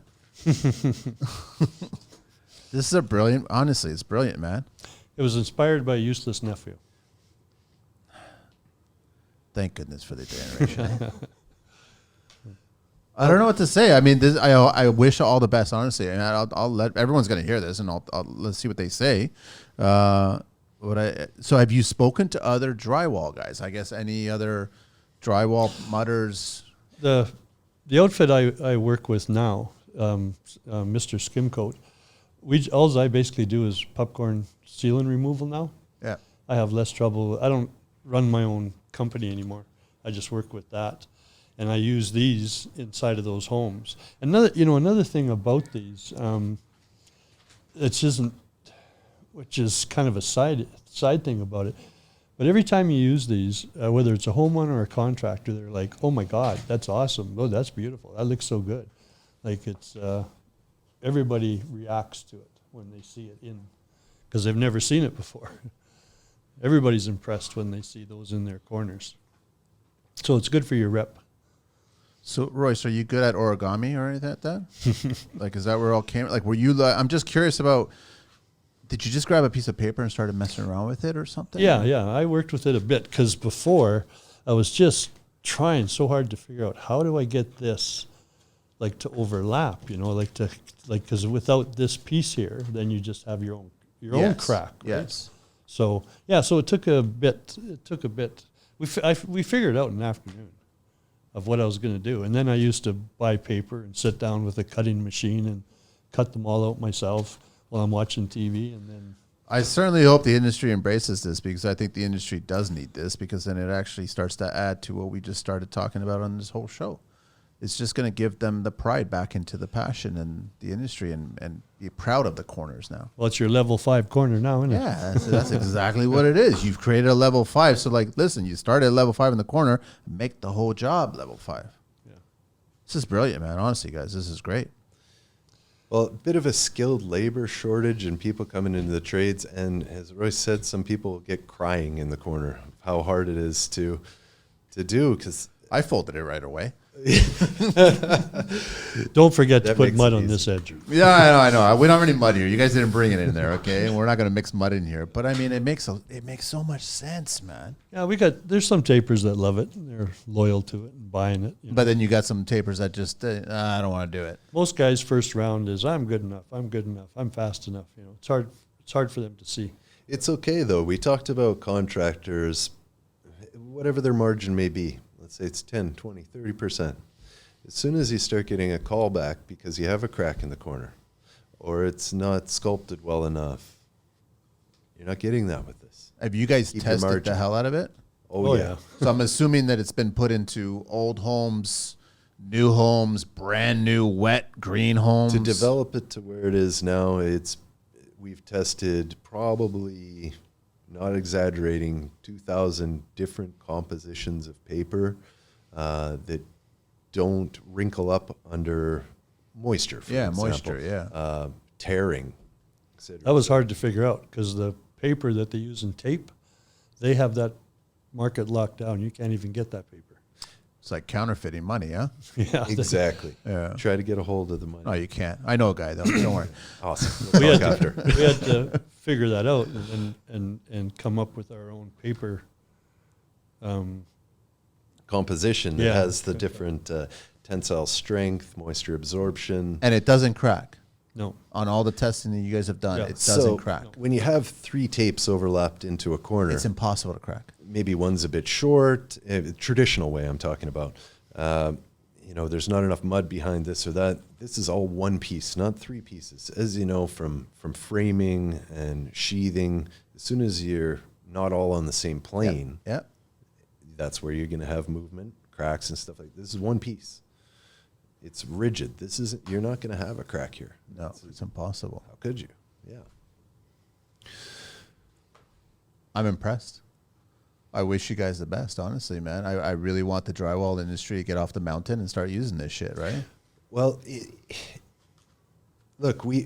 This is honestly, it's brilliant, man. It was inspired by a useless nephew. Thank goodness for the generation. eh? I don't know what to say. I mean, I wish all the best, honestly. And I'll let everyone's going to hear this, and let's see what they say. So have you spoken to other drywall guys? I guess any other drywall mutters? The outfit I work with now, Mr. Skimcoat, all I basically do is popcorn ceiling removal now. Yeah. I have less trouble. I don't run my own company anymore. I just work with that, and I use these inside of those homes. Another thing about these, which is kind of a side thing about it. But every time you use these, whether it's a homeowner or a contractor, they're like, "Oh my God, that's awesome! Oh, that's beautiful! That looks so good!" Like it's everybody reacts to it when they see it because they've never seen it before. Everybody's impressed when they see those in their corners. So it's good for your rep. So Royce, are you good at origami or anything like that? Like, is that where it all came? Like, were you? I'm just curious about. Did you just grab a piece of paper and started messing around with it or something? Yeah. I worked with it a bit because before I was just trying so hard to figure out how do I get this like to overlap, because without this piece here, then you just have your own crack. Right? Yes. So it took a bit. We figured it out in the afternoon of what I was going to do, and then I used to buy paper and sit down with a cutting machine and cut them all out myself while I'm watching TV, and then. I certainly hope the industry embraces this, because I think the industry does need this, because then it actually starts to add to what we just started talking about on this whole show. It's just going to give them the pride back into the passion and the industry and be proud of the corners now. Well, it's your level 5 corner now, isn't it? Yeah, that's exactly what it is. You've created a level 5. So, like, listen, you started at level 5 in the corner, make the whole job level 5. Yeah. This is brilliant, man. Honestly, guys, this is great. Well, a bit of a skilled labor shortage and people coming into the trades. And as Royce said, some people get crying in the corner of how hard it is to do. Because I folded it right away. Don't forget to That put makes mud it on easy. this edge. Yeah, I know. We don't have any mud here. You guys didn't bring it in there, okay? And we're not going to mix mud in here. But I mean, it makes so much sense, man. Yeah, there's some tapers that love it. They're loyal to it and buying it. You know. But then you got some tapers that just, I don't want to do it. Most guys' first round is, I'm good enough, I'm fast enough. You know, it's hard for them to see. it's okay, though. We talked about contractors, whatever their margin may be. Let's say it's 10, 20, 30%. As soon as you start getting a call back because you have a crack in the corner or it's not sculpted well enough, you're not getting that with this. Have you guys Keep your tested margin. the hell out of it? Oh, yeah. So I'm assuming that it's been put into old homes, new homes, brand new wet green homes. To develop it to where it is now, we've tested probably, not exaggerating, 2,000 different compositions of paper that don't wrinkle up under moisture, for example. moisture, yeah. Tearing, et cetera. That was hard to figure out because the paper that they use in tape, they have that market locked down. You can't even get that paper. It's like counterfeiting money, huh? Yeah, Exactly. Yeah. Try to get a hold of the money. No, you can't. I know a guy, though. Don't worry. Awesome. we We'll had talk after. we had to figure that out and come up with our own paper. Composition that Yeah. has the different tensile strength, moisture absorption. And it doesn't crack. No, On all the testing that you guys have done, Yeah. it doesn't So crack. when you have 3 tapes overlapped into a corner, It's impossible to crack. maybe one's a bit short, traditional way I'm talking about. There's not enough mud behind this or that. This is all one piece, not 3 pieces. As you know, from framing and sheathing, as soon as you're not all on the same plane, Yeah. that's where you're going to have movement, cracks and stuff like this. This is one piece. It's rigid. You're not going to have a crack here. No, it's impossible. How could you? Yeah. I'm impressed. I wish you guys the best, honestly, man. I really want the drywall industry to get off the mountain and start using this shit, right? Well, look, we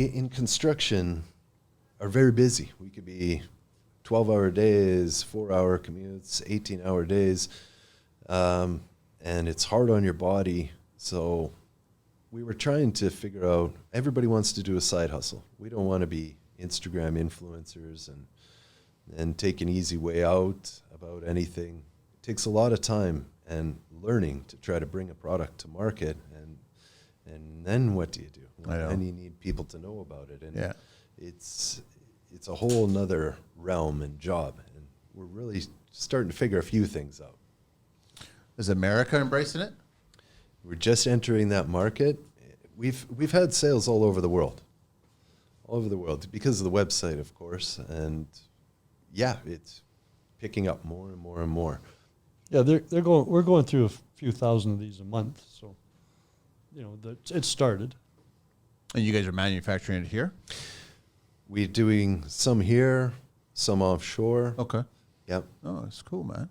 in construction are very busy. We could be 12-hour days, 4-hour commutes, 18-hour days, and it's hard on your body. So we were trying to figure out, everybody wants to do a side hustle. We don't want to be Instagram influencers and take an easy way out about anything. It takes a lot of time and learning to try to bring a product to market, and then what do you do? I know. Then you need people to know about it, and Yeah. it's a whole nother realm and job, and we're really starting to figure a few things out. Is America embracing it? We're just entering that market. We've had sales all over the world, because of the website, of course, and yeah, it's picking up more and more and more. yeah, they're going. We're going through a few thousand of these a month, so it started. And you guys are manufacturing it here? We're doing some here, some offshore. Okay. Yep. Oh, it's cool, man.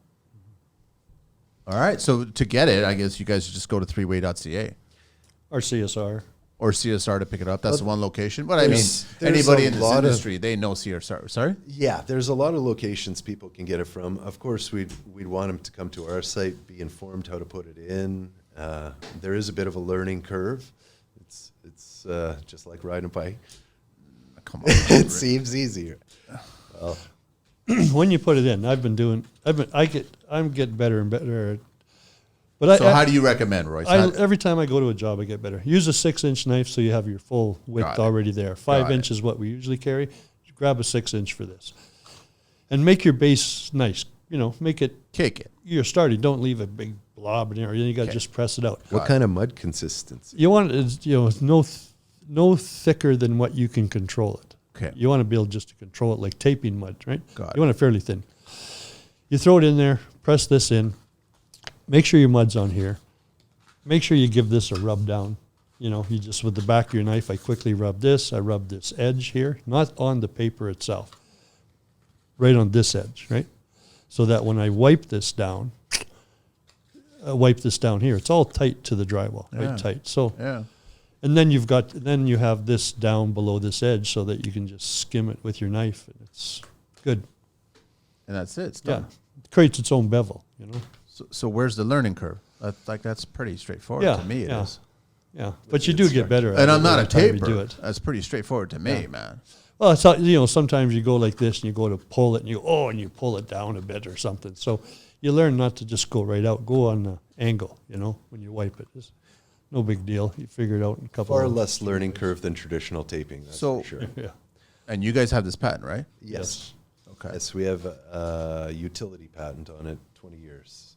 All right. So to get it, I guess you guys just go to threeway.ca Our CSR. or CSR to pick it up. That's the one location. But I mean, There's anybody a in this lot of- industry, they know CSR. Sorry? Yeah, there's a lot of locations people can get it from. Of course, we'd want them to come to our site, be informed how to put it in. There is a bit of a learning curve. It's just like riding a bike. Come on. It seems easier. Well, When you put it in, I'm getting better and better. But So how do you recommend, Royce? every time I go to a job, I get better. Use a 6-inch knife so you have your full width Got it. already there. Got 5 it. inches is what we usually carry. Grab a 6-inch for this, and make your base nice. Make it. Cake it. You're starting. Don't leave a big blob in there. You got to Okay. just press it out. what kind of mud consistency? You want it, no thicker than what you can control it. Okay. You want to be able just to control it like taping mud, right? Got You want it fairly thin. You throw it in there, press this in, make sure your mud's on here. Make sure you give this a rub down. You just with the back of your knife, I quickly rub this. I rub this edge here, not on the paper itself, right on this edge, right? So that when I wipe this down here, it's all tight to the drywall, Yeah. right tight. So Yeah. And then you have this down below this edge so that you can just skim it with your knife, and it's good. And that's it. It's Yeah, done. it creates its own bevel, you know. So where's the learning curve? That's pretty straightforward Yeah, to me. It is. Yeah, but you do get better at it. And I'm not a every time you taper. do it. That's pretty straightforward to me, man. Well, it's how, sometimes you go like this and you go to pull it and you pull it down a bit or something. So you learn not to just go right out. Go on the angle, when you wipe it. It's no big deal. You figure it out in a couple Far of less learning curve than traditional taping, that's So- for sure. Yeah. And you guys have this patent, right? Yes. Okay. Yes, we have a utility patent on it, 20 years.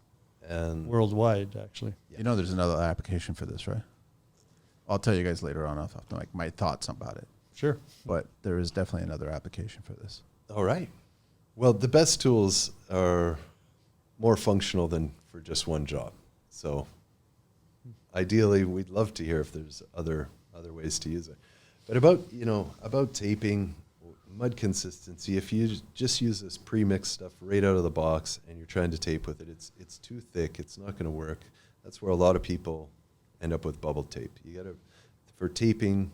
And Worldwide, actually. You know, there's another application for this, right? I'll tell you guys later on. I'll have to, like my thoughts about it. Sure. But there is definitely another application for this. all right. Well, the best tools are more functional than for just one job. So ideally, we'd love to hear if there's other ways to use it. But about taping, mud consistency, if you just use this pre-mixed stuff right out of the box and you're trying to tape with it, it's too thick. It's not going to work. That's where a lot of people end up with bubble tape. You got to, for taping,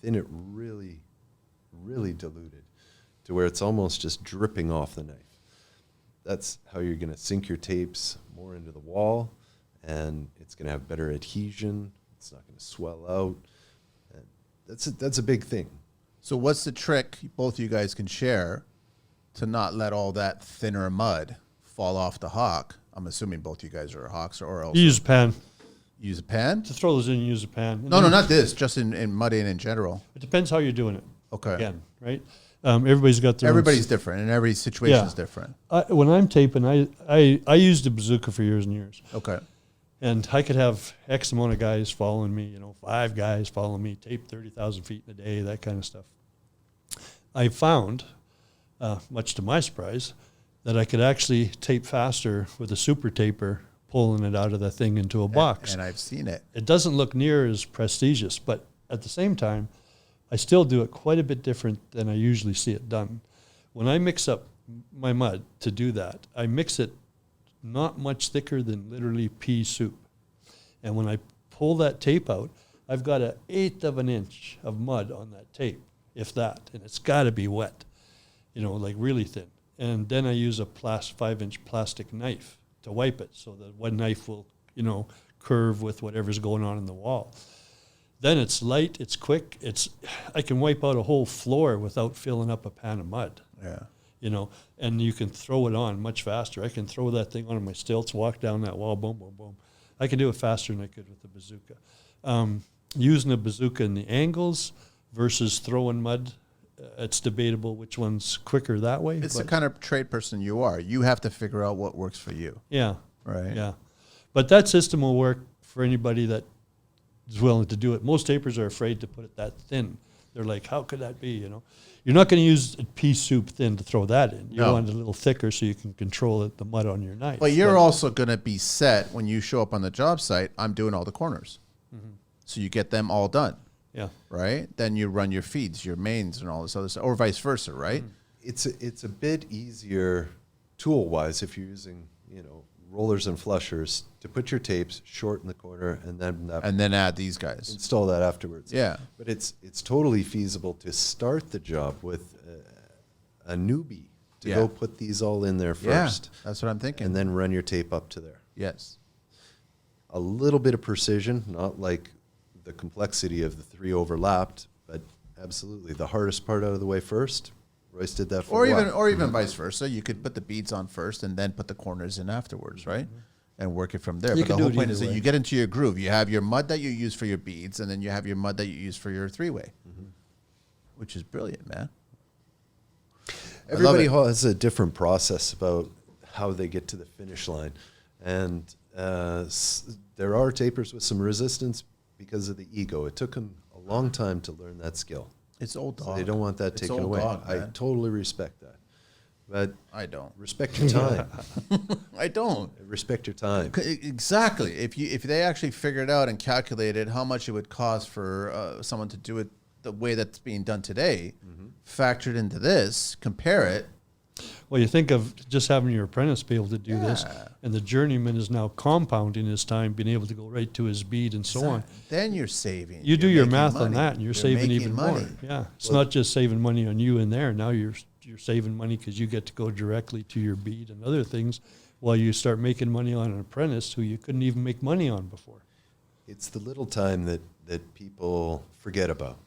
thin it really, really diluted to where it's almost just dripping off the knife. That's how you're going to sink your tapes more into the wall, and it's going to have better adhesion. It's not going to swell out. And that's a big thing. So what's the trick both of you guys can share to not let all that thinner mud fall off the hawk? I'm assuming both you guys are hawks, or else You use a pan. use a pan? To throw those in, use a pan. And No, then not this. Just in mudding in general. It depends how you're doing it. Okay. Again, right? Everybody's got their own Everybody's different, and every situation is Yeah. different. When I'm taping, I used a bazooka for years and years. Okay. And I could have X amount of guys following me, 5 guys following me, tape 30,000 feet in a day, that kind of stuff. I found, much to my surprise, that I could actually tape faster with a super taper, pulling it out of the thing into a box. And I've seen it. It doesn't look near as prestigious, but at the same time, I still do it quite a bit different than I usually see it done. When I mix up my mud to do that, I mix it not much thicker than literally pea soup. And when I pull that tape out, I've got 1/8 of an inch of mud on that tape, if that, and it's got to be wet, like really thin. And then I use a 5-inch plastic knife to wipe it, so that one knife will, curve with whatever's going on in the wall. Then it's light, it's quick, I can wipe out a whole floor without filling up a pan of mud. Yeah. And you can throw it on much faster. I can throw that thing on my stilts, walk down that wall, boom, boom, boom. I can do it faster than I could with the bazooka. Using a bazooka in the angles versus throwing mud, it's debatable which one's quicker that way. It's the kind of trade person you are. You have to figure out what works for you. Yeah. Right. Yeah. But that system will work for anybody that is willing to do it. Most tapers are afraid to put it that thin. They're like, how could that be, You're not going to use a pea soup thin to throw that in. You No. want it a little thicker so you can control the mud on your knife. But you're also going to be set when you show up on the job site. I'm doing all the corners. Mm-hmm. So you get them all done, Yeah. right? Then you run your feeds, your mains, and all this other stuff, or vice versa, right? It's a bit easier tool-wise if you're using, rollers and flushers to put your tapes short in the corner and then add these guys. install that afterwards. Yeah. But it's totally feasible to start the job with a newbie to Yeah. go put these all in there Yeah, first that's what I'm thinking. and then run your tape up to there. Yes. A little bit of precision, not like the complexity of the 3 overlapped, but absolutely the hardest part out of the way first. Royce did that for a while. Or even vice versa. You could put the beads on first and then put the corners in afterwards, right? And work it from there. You But can the do whole it point either is that way. you get into your groove. You have your mud that you use for your beads, and then you have your mud that you use for your 3-way, which is brilliant, man. Everybody I love has a different process about how they get to the finish line. And there are tapers with some resistance because of the ego. It took them a long time to learn that skill. It's old dog. So they don't want that It's taken old away. dog, I man. totally respect that. But I don't. respect your time. I don't. Respect your time. Exactly. If they actually figured out and calculated how much it would cost for someone to do it the way that's being done today, factored into this, compare it, Well, you think of just having your apprentice be able to do this, Yeah. and the journeyman is now compounding his time, being able to go right to his bead and so on. Then you're saving. You do You're your making math money. on that, and you're saving making even money. more. Yeah, it's not just saving money on you in there. Now you're saving money because you get to go directly to your bead and other things, while you start making money on an apprentice who you couldn't even make money on before. It's the little time that people forget about.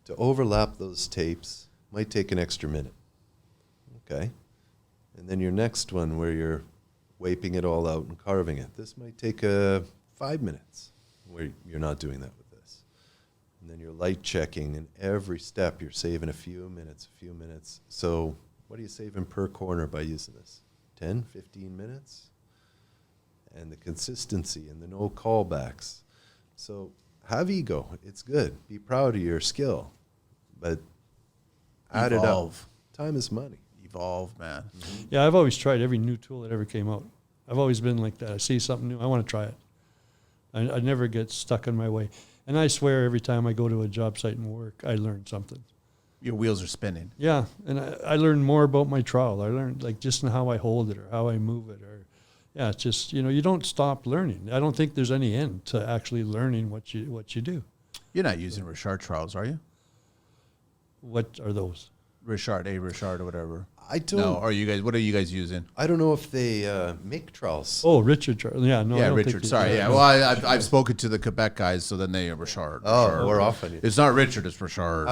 To overlap those tapes might take an extra minute. Okay? And then your next one where you're waping it all out and carving it. This might take 5 minutes where you're not doing that with this. And then you're light checking, and every step you're saving a few minutes. So what are you saving per corner by using this? 10, 15 minutes? And the consistency and the no callbacks. So have ego. It's good. Be proud of your skill. But add it up. Evolve. Time is money. Evolve, man. Yeah, I've always tried every new tool that ever came out. I've always been like that. I see something new, I want to try it. I never get stuck in my way. And I swear every time I go to a job site and work, I learn something. Your wheels are spinning. Yeah, and I learned more about my trowel. I learned like just in how I hold it or how I move it, or yeah, it's just, you don't stop learning. I don't think there's any end to actually learning what you do. You're not using Richard trowels, are you? What are those? Richard or whatever. I don't. No, are you guys? What are you guys using? I don't know if they make trowels. Oh, Richard. Yeah, no. I Yeah, don't Richard. think Sorry. Yeah. Well, I've spoken to the Quebec guys, so then they are Richard. Oh, we're off on you. It's not Richard. It's Richard.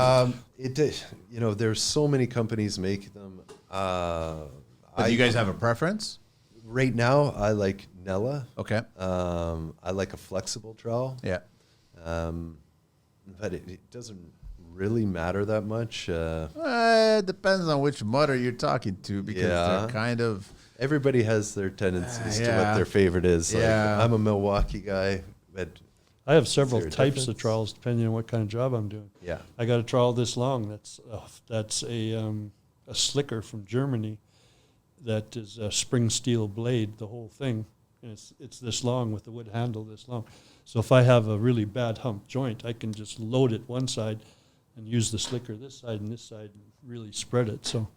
There's so many companies make them. But do you guys have a preference? Right now, I like Nella. Okay. I like a flexible trowel. Yeah. But it doesn't really matter that much. It depends on which mutter you're talking to, because they're kind of. Everybody has their tendencies to Yeah. what their favorite is. Like, Yeah. I'm a Milwaukee guy, but I have several Is there a types of difference? trowels depending on what kind of job I'm doing. yeah. I got a trowel this long. That's a slicker from Germany. That is a spring steel blade, the whole thing, and it's this long with the wood handle this long. So if I have a really bad hump joint, I can just load it one side and use the slicker this side and this side and really spread it. So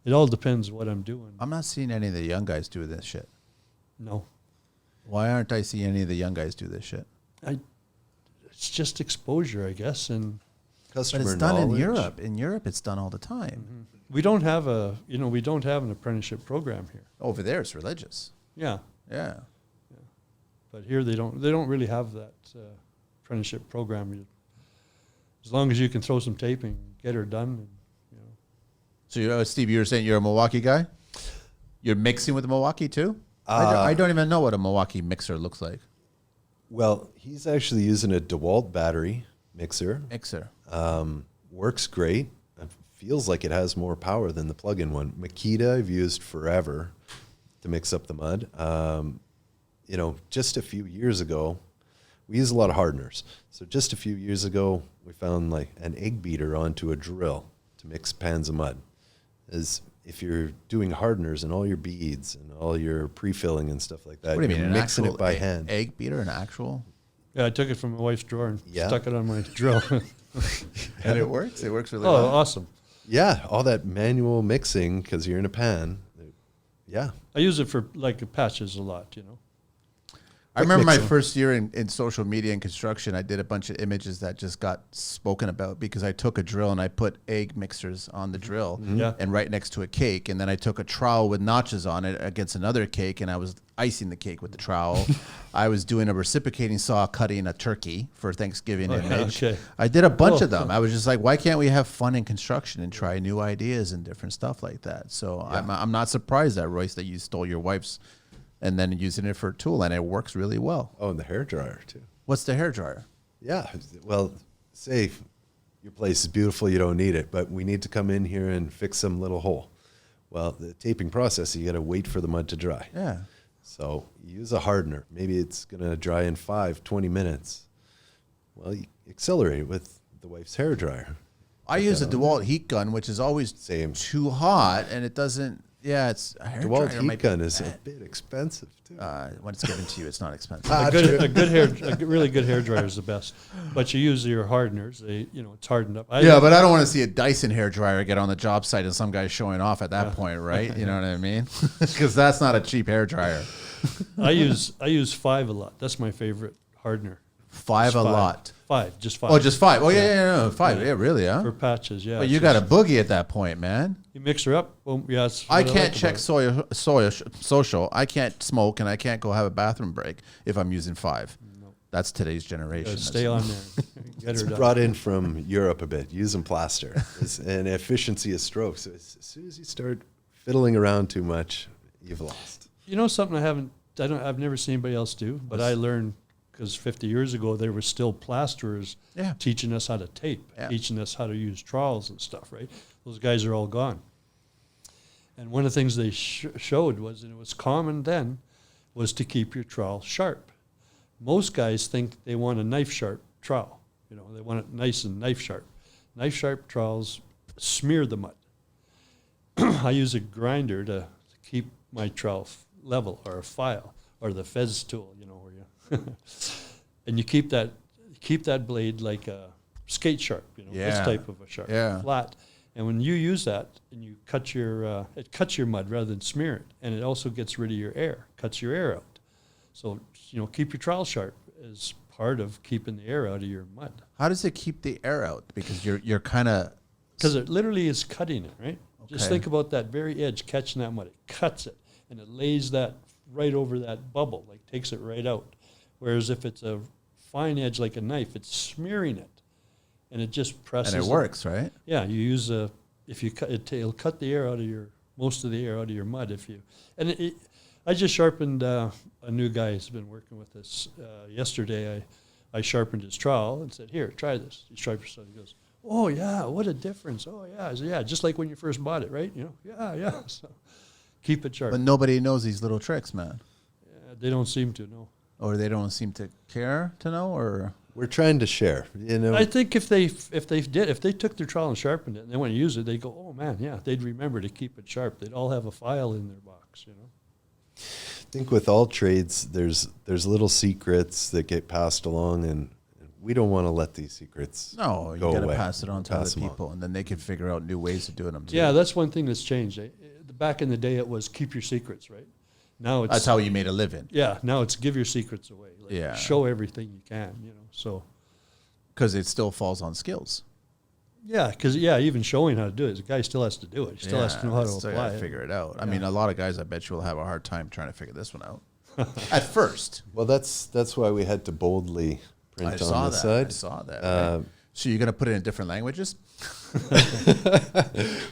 it all depends what I'm doing. I'm not seeing any of the young guys do this shit. No, Why aren't I seeing any of the young guys do this shit? it's just exposure, I guess, and But Customer it's done in knowledge. Europe. In Europe, it's done all the time. we don't have an apprenticeship program here. Over there, it's religious. Yeah, Yeah. but here they don't really have that apprenticeship program. As long as you can throw some tape and get her done, and, So, Steve, you were saying you're a Milwaukee guy? You're mixing with Milwaukee too? I don't even know what a Milwaukee mixer looks like. Well, he's actually using a DeWalt battery mixer. Mixer. Works great. It feels like it has more power than the plug-in one. Makita I've used forever to mix up the mud. Just a few years ago, we use a lot of hardeners. So just a few years ago, we found like an egg beater onto a drill to mix pans of mud. As if you're doing hardeners and all your beads and all your pre-filling and stuff like that, What do you you're mean? mixing it by hand. Egg beater, an actual? yeah, I took it from my wife's drawer and Yeah. stuck it on my drill. And it works? It works really Oh, well? awesome. Yeah, all that manual mixing because you're in a pan. Yeah. I use it for like patches a lot, I remember my mixer. first year in social media and construction, I did a bunch of images that just got spoken about because I took a drill and I put egg mixers on the drill Yeah. and right next to a cake. And then I took a trowel with notches on it against another cake and I was icing the cake with the trowel. I was doing a reciprocating saw cutting a turkey for Thanksgiving Oh, image. okay. I did a bunch Oh. of them. I was just like, why can't we have fun in construction and try new ideas and different stuff like that? So I'm not surprised that, Royce, that you stole your wife's and then using it for a tool, and it works really well. Oh, and the hair dryer too. What's the hair dryer? Yeah. Well, say your place is beautiful, you don't need it, but we need to come in here and fix some little hole. Well, the taping process, you got to wait for the mud to dry. Yeah. So you use a hardener. Maybe it's going to dry in 20 minutes. Well, you accelerate it with the wife's hair dryer. I use a DeWalt heat gun, which is always Same. too hot, and it doesn't. Yeah, it's a hair DeWalt dryer heat might be gun is a bad. bit expensive too. When it's given to you, it's not expensive. A really good hair dryer is the best. But you use your hardeners. It's hardened up. Yeah, but I don't want to see a Dyson hair dryer get on the job site and some guy showing off at that point, right? You know what I mean? Because that's not a cheap hair dryer. I use 5 a lot. That's my favorite hardener. Five a lot. 5, just 5. Oh, just 5. Oh, yeah, 5. Yeah, really, huh? For patches, yeah. But you got a boogie at that point, man. You mix her up. Well, yeah, it's I what can't like check about it. social. I can't smoke, and I can't go have a bathroom break if I'm using 5. No. That's today's generation. Stay on there. Get It's her done. brought in from Europe a bit, using plaster. And efficiency of stroke. So as soon as you start fiddling around too much, you've lost. You know something I've never seen anybody else do, but I learned because 50 years ago there were still plasterers teaching us how to tape, teaching us how to use trowels and stuff, right? Those guys are all gone. And one of the things they showed was, and it was common then, was to keep your trowel sharp. Most guys think they want a knife sharp trowel. They want it nice and knife sharp. Knife sharp trowels smear the mud. I use a grinder to keep my trowel level, or a file, or the fez tool, where you and you keep that blade like a skate sharp, this type of a sharp, flat. And when you use that and you cut it cuts your mud rather than smear it, and it also gets rid of your air, cuts your air out. So keep your trowel sharp as part of keeping the air out of your mud. How does it keep the air out? Because you're kind of because it literally is cutting it, right? Okay. Just think about that very edge catching that mud. It cuts it and it lays that right over that bubble, like takes it right out. Whereas if it's a fine edge like a knife, it's smearing it, and it just presses. And it works, right? Yeah, you use if you cut it, it'll cut the air out of most of the air out of your mud I just sharpened a new guy who's been working with us yesterday. I sharpened his trowel and said, "Here, try this." He sharpened it. He goes, "Oh yeah, what a difference! Oh yeah, I said, yeah, just like when you first bought it, right? Yeah." So keep it sharp. But nobody knows these little tricks, man. Yeah, they don't seem to know. Or they don't seem to care to know, or we're trying to share. I think if they took their trowel and sharpened it and they want to use it, they'd go, "Oh man, yeah." They'd remember to keep it sharp. They'd all have a file in their box, I think with all trades, there's little secrets that get passed along, and we don't want to let these secrets no, you go got to away. pass it on to other people, and then they can figure out new ways of doing them too. Yeah, that's one thing that's changed. Back in the day, it was keep your secrets, right? Now it's that's how you made a living. Yeah, now it's give your secrets away. Show everything you can, So because it still falls on skills. Yeah, because even showing how to do it, the guy still has to do it. He still has to know how to apply it. Figure it out. Yeah. I mean, a lot of guys, I bet you will have a hard time trying to figure this one out at first. Well, that's why we had to boldly print on the side. I saw that. Right? So you're gonna put it in different languages?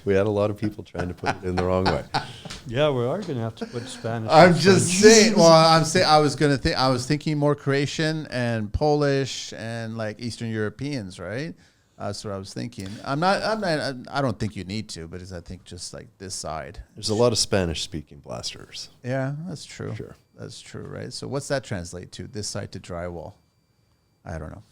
We had a lot of people trying to put it in the wrong way. Yeah, we are gonna have to put Spanish. I'm just saying. Well, I was thinking more Croatian and Polish and like Eastern Europeans, right? That's what I was thinking. I don't think you need to, but I think just like this side. There's a lot of Spanish-speaking plasterers. Yeah, that's true. Sure. That's true, right? So what's that translate to? This side to drywall? I don't know.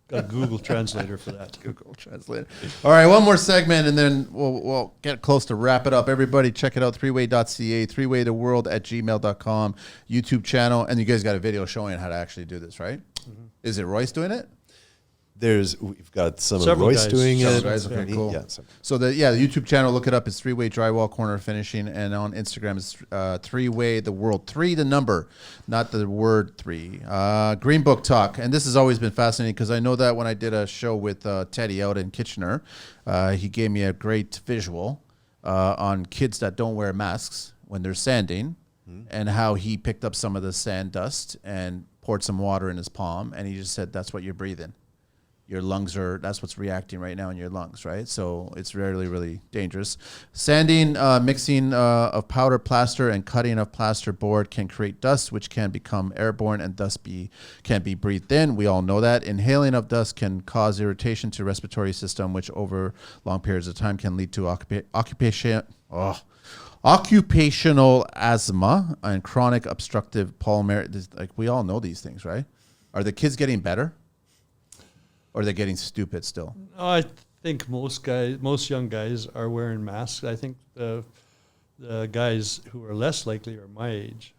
Got a Google Translator for that. Google Translator. All right, one more segment, and then we'll get close to wrap it up. Everybody, check it out, threeway.ca, threewaytheworld@gmail.com, YouTube channel, and you guys got a video showing how to actually do this, right? Mm-hmm. Is it Royce doing it? We've got Several of Royce guys. doing Several it. guys, okay, cool. Yeah, so the YouTube channel, look it up. It's 3-Way Drywall Corner Finishing, and on Instagram it's 3-Way the World. 3 the number, not the word 3. Green Book Talk, and this has always been fascinating because I know that when I did a show with Teddy out in Kitchener, he gave me a great visual on kids that don't wear masks when they're sanding, and how he picked up some of the sand dust and poured some water in his palm, and he just said, "That's what you're breathing. Your lungs that's what's reacting right now in your lungs," right? So it's really, really dangerous. Sanding, mixing of powder plaster and cutting of plaster board can create dust, which can become airborne and thus can be breathed in. We all know that. Inhaling of dust can cause irritation to respiratory system, which over long periods of time can lead to occupational asthma and chronic obstructive pulmonary. Like, we all know these things, right? Are the kids getting better? Or are they getting stupid still? I think most young guys are wearing masks. I think the The guys who are less likely are my age,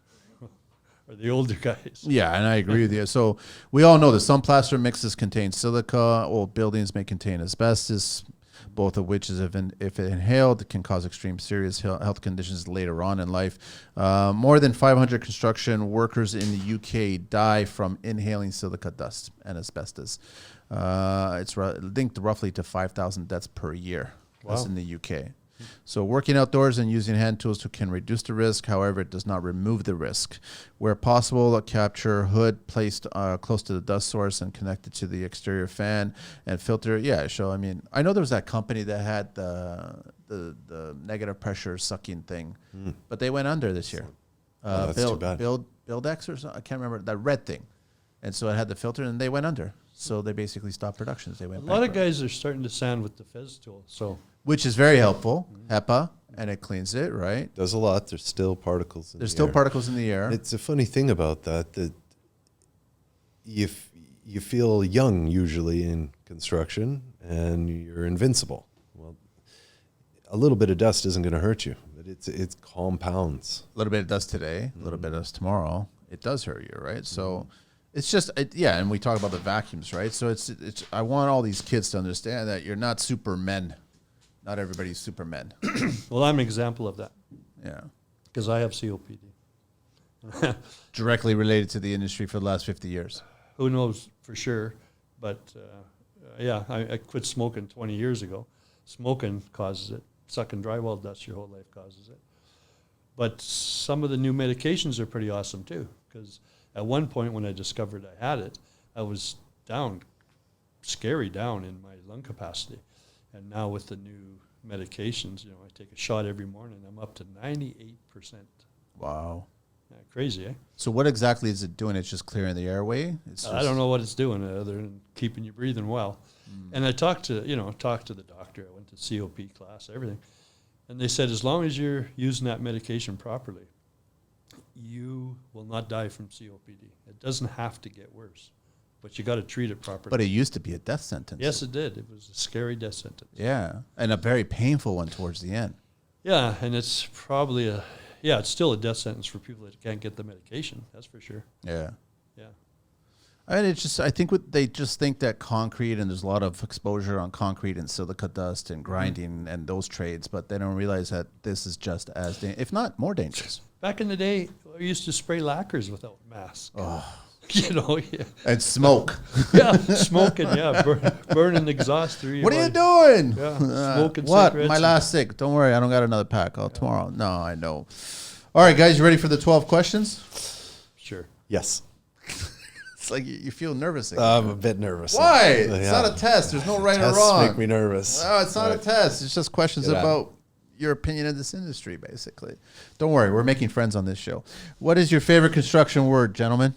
or the older guys. Yeah, and I agree with you. So we all know that some plaster mixes contain silica. Old buildings may contain asbestos, both of which, if inhaled, can cause extreme serious health conditions later on in life. More than 500 construction workers in the UK die from inhaling silica dust and asbestos. It's linked roughly to 5,000 deaths per year. Wow. That's in the UK. So working outdoors and using hand tools can reduce the risk. However, it does not remove the risk. Where possible, a capture hood placed close to the dust source and connected to the exterior fan and filter. Yeah, so I mean, I know there was that company that had the negative pressure sucking thing, but they went under this year. That's too bad. Buildex or something. I can't remember that red thing, and so it had the filter, and they went under. So they basically stopped productions. They went. A lot of bankrupt. guys are starting to sand with the Fez tool. So Which is very helpful, HEPA, and it cleans it, right? Does a lot. There's still particles in There's the still air. particles in the air. It's a funny thing about that you feel young usually in construction and you're invincible. Well, a little bit of dust isn't going to hurt you, but it's compounds. A little bit of dust today, a little bit of dust tomorrow. It does hurt you, right? So it's just, yeah, and we talk about the vacuums, right? So it's. I want all these kids to understand that you're not supermen. Not everybody's supermen. well, I'm an example of that Yeah. because I have COPD. Directly related to the industry for the last 50 years. Who knows for sure? But yeah, I quit smoking 20 years ago. Smoking causes it. Sucking drywall dust your whole life causes it. But some of the new medications are pretty awesome too. Because at one point when I discovered I had it, I was down, scary down in my lung capacity. And now with the new medications, you know, I take a shot every morning. I'm up to 98%. Wow. Yeah, crazy, eh? So what exactly is it doing? It's just clearing the airway? It's I don't know what it's doing other than keeping you breathing well. And I talked to the doctor. I went to COP class, everything. And they said, as long as you're using that medication properly, you will not die from COPD. It doesn't have to get worse, but you got to treat it properly. But it used to be a death sentence. Yes, it did. It was a scary death sentence. Yeah. And a very painful one towards the end. Yeah, and it's probably it's still a death sentence for people that can't get the medication. That's for sure. Yeah. Yeah. And it's just, I think they just think that concrete, and there's a lot of exposure on concrete and silica dust and grinding and those trades, but they don't realize that this is just as, if not more dangerous. Back in the day, I used to spray lacquers without masks. Oh. You know, yeah. And smoke. Yeah, smoking, yeah, burning exhaust through your What are you body. doing? Yeah, smoking what? cigarettes. My last cig. Don't worry, I don't got another pack. Oh, tomorrow. No, I know. All right, guys, you ready for the 12 questions? Sure. Yes. It's like you feel nervous. I'm a bit nervous. Why? It's not a test. There's no right or Tests wrong. make me nervous. No, it's not a test. It's just questions Get out. about your opinion of this industry, basically. Don't worry, we're making friends on this show. What is your favorite construction word, gentlemen?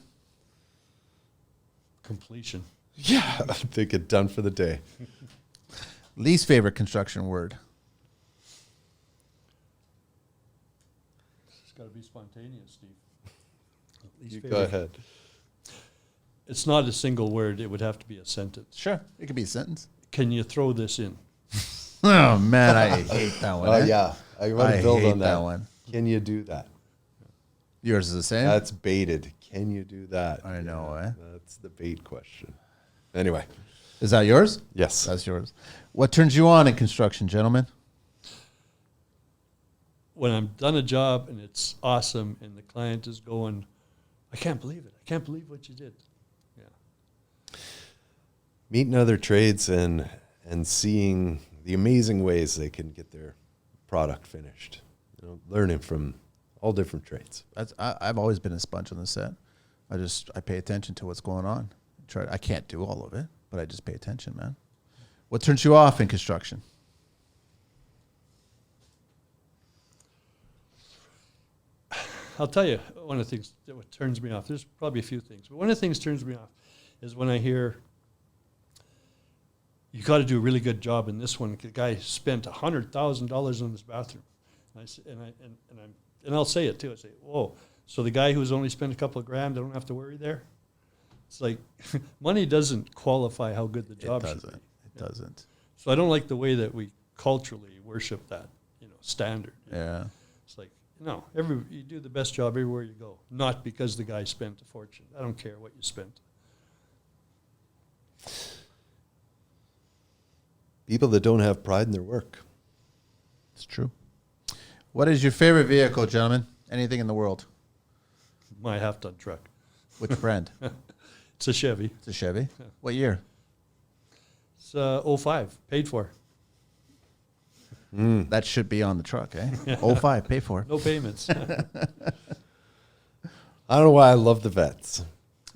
Completion. Yeah, they get done for the day. Least favorite construction word? It's got to be spontaneous, Steve. You go ahead. It's not a single word. It would have to be a sentence. Sure. It could be a sentence. Can you throw this in? Oh, man, I hate that one. Oh, eh? yeah. I want to build hate on that that. one. Can you do that? Yours is the same? That's baited. Can you do that? I know, eh? That's the bait question. Anyway. Is that yours? Yes. That's yours. What turns you on in construction, gentlemen? When I'm done a job and it's awesome and the client is going, I can't believe it. I can't believe what you did. Yeah. Meeting other trades and seeing the amazing ways they can get their product finished. You know, learning from all different trades. I've always been a sponge on the set. I pay attention to what's going on. I can't do all of it, but I just pay attention, man. What turns you off in construction? I'll tell you, one of the things that what turns me off, there's probably a few things, but one of the things that turns me off is when I hear, you got to do a really good job in this one. The guy spent $100,000 on this bathroom. And I'll say it too. I say, whoa, so the guy who's only spent a couple of grand, I don't have to worry there? It's like, money doesn't qualify how good the job should be. It doesn't. So I don't like the way that we culturally worship that, standard. Yeah. It's like, no, you do the best job everywhere you go, not because the guy spent a fortune. I don't care what you spent. People that don't have pride in their work. It's true. What is your favorite vehicle, gentlemen? Anything in the world? My half-ton truck. Which brand? It's a Chevy. It's a Chevy. What year? It's 05, paid for. That should be on the truck, eh? 05, pay for it. No payments. I don't know why I love the vets.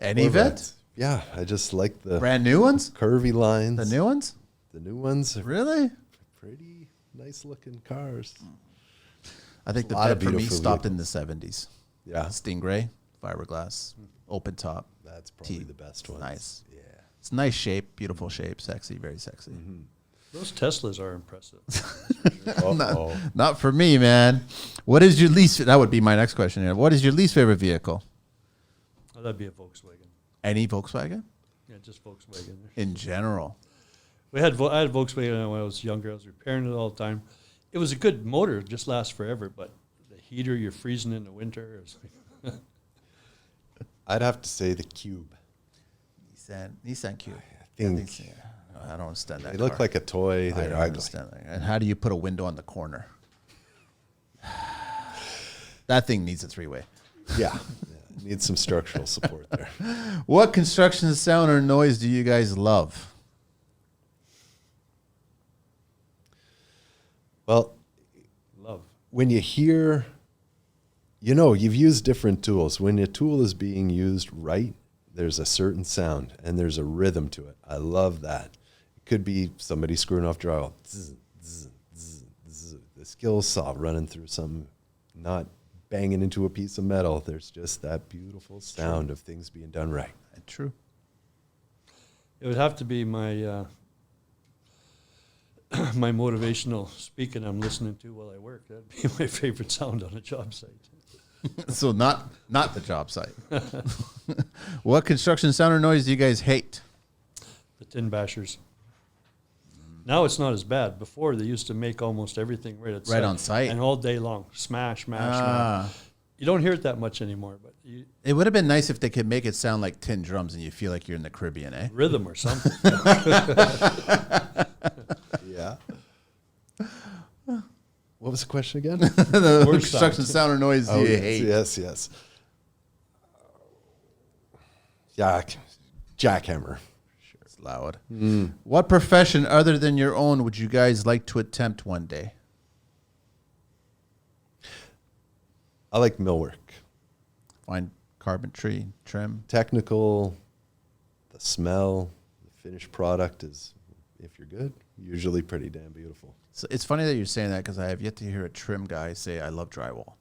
Any Or vet? Yeah, I just like the Brand new ones? curvy lines. The new ones? The new ones are Really? pretty nice looking cars. I think the A lot of vet for me beautiful stopped in the 70s. Yeah, Stingray, fiberglass, open top. that's probably T. the best one. Nice. Yeah. It's nice shape, beautiful shape, sexy, very sexy. Those Teslas are impressive. Uh-oh. Not for me, man. What is your least? That would be my next question here. What is your least favorite vehicle? Oh, that'd be a Volkswagen. Any Volkswagen? Yeah, just Volkswagen. In general. I had Volkswagen when I was younger. I was repairing it all the time. It was a good motor, it just lasts forever, but the heater, you're freezing in the winter. It's like I'd have to say the Cube. Nissan Cube. I think I don't understand that. they look car. like a toy. I They're don't ugly. understand that. And how do you put a window on the corner? That thing needs a three-way. Yeah. Need some structural support there. What construction sound or noise do you guys love? Well, love. when you hear, you've used different tools. When a tool is being used right, there's a certain sound and there's a rhythm to it. I love that. It could be somebody screwing off drywall. Zzz, zzz, zzz, zzz. The skill saw running through something, not banging into a piece of metal. There's just that beautiful sound of things being done right. True. It would have to be my my motivational speaking I'm listening to while I work. That'd be my favorite sound on a job site. So not the job site. What construction sound or noise do you guys hate? The tin bashers. Now it's not as bad. Before they used to make almost everything right on site. and all day long. Smash, smash. You don't hear it that much anymore, but It would have been nice if they could make it sound like tin drums and you feel like you're in the Caribbean, eh? rhythm or something. Yeah. What was the question again? The Worst construction sound or noise do you hate? Yes. Jackhammer. It's loud. What profession other than your own would you guys like to attempt one day? I like millwork. Find carpentry, trim. Technical, the smell, the finished product is, if you're good, usually pretty damn beautiful. So it's funny that you're saying that because I have yet to hear a trim guy say, I love drywall.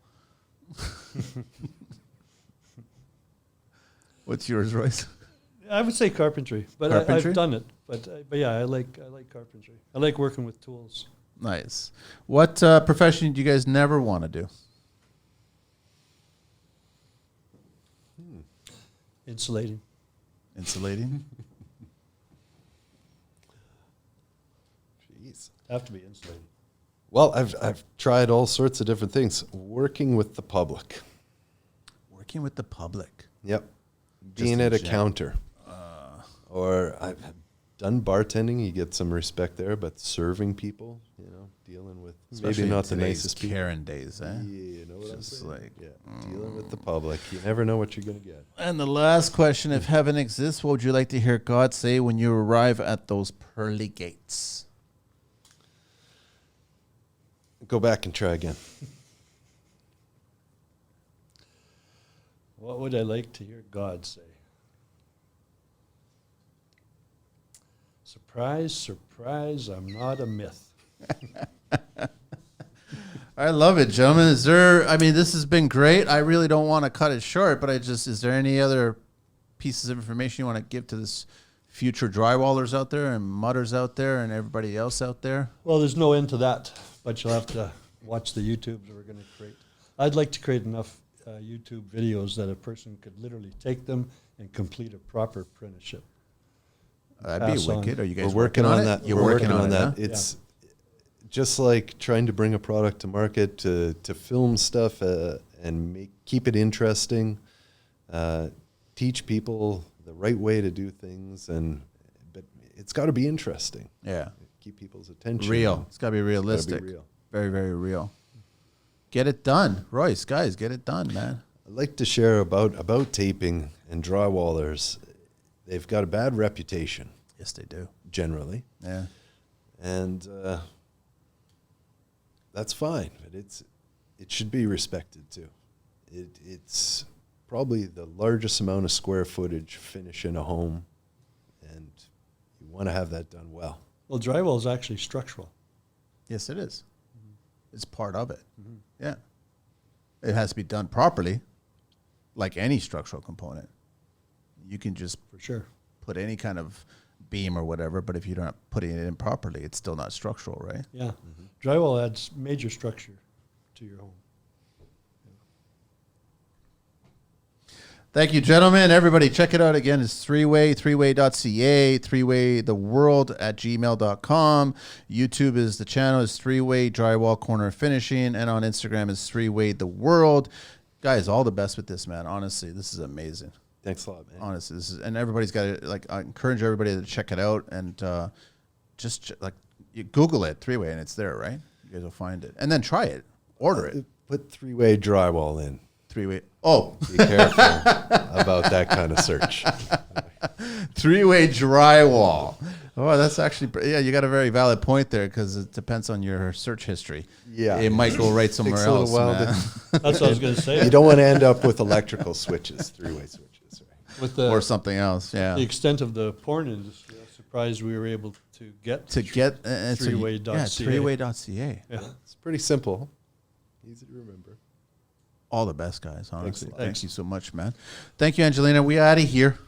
What's yours, Royce? I would say carpentry, but Carpentry? I've done it. But yeah, I like carpentry. I like working with tools. Nice. What profession do you guys never want to do? Insulating. Insulating? Jeez. Have to be insulated. Well, I've tried all sorts of different things. Working with the public. Working with the public. Yep. Just Being in at a gen- counter. Or I've done bartending. You get some respect there, but serving people, dealing with Especially maybe in not the today's nicest people. Karen days, eh? Yeah, you know what I'm Just saying? like, Dealing with the public. You never know what you're going to get. And the last question, if heaven exists, what would you like to hear God say when you arrive at those pearly gates? Go back and try again. What would I like to hear God say? Surprise, surprise, I'm not a myth. I love it, gentlemen. This has been great. I really don't want to cut it short, but is there any other pieces of information you want to give to this future drywallers out there and mudders out there and everybody else out there? Well, there's no end to that, but you'll have to watch the YouTubes we're going to create. I'd like to create enough YouTube videos that a person could literally take them and complete a proper apprenticeship. That'd be Pass on. wicked. Are you guys We're working on it? that. You're We're working on that. it, huh? It's just like trying to bring a product to market, to film stuff and keep it interesting, teach people the right way to do things, but it's got to be interesting. Yeah. Keep people's attention. Real. It's got to be realistic. real. Very, very real. Get it done. Royce, guys, get it done, man. I'd like to share about taping and drywallers. They've got a bad reputation. Yes, they do. Generally. Yeah. And that's fine, but it should be respected too. It's probably the largest amount of square footage finish in a home, and you want to have that done well. Well, drywall is actually structural. Yes, it is. It's part of it. Yeah. It has to be done properly, like any structural component. You can just For sure. put any kind of beam or whatever, but if you're not putting it in properly, it's still not structural, right? Yeah. Drywall adds major structure to your home. Thank you, gentlemen. Everybody, check it out again. It's threeway.ca, threewaytheworld@gmail.com. YouTube is the channel, is Three-Way Drywall Corner Finishing, and on Instagram is threewaytheworld. Guys, all the best with this, man. Honestly, this is amazing. Thanks a lot, man. Honestly, and everybody's got to, I encourage everybody to check it out, and you Google it, Three-Way, and it's there, right? You guys will find it. And then try it. Order it. Put Three-Way Drywall in. Three-Way. Oh. Be careful about that kind of search. Three-Way Drywall. Oh, that's actually, you got a very valid point there, because it depends on your search history. Yeah. It might go right somewhere Takes a little else. while Man. That's what I was going to say. You don't want to end up with electrical switches, three-way switches. Right? With the, Or something else, yeah. the extent of the porn industry, I'm surprised we were able to get Three-Way.ca. Yeah, Three-Way.ca. Yeah. It's pretty simple. Easy to remember. All the best, guys, honestly. a lot. Thank you so much, man. Thank you, Angelina. We out of here.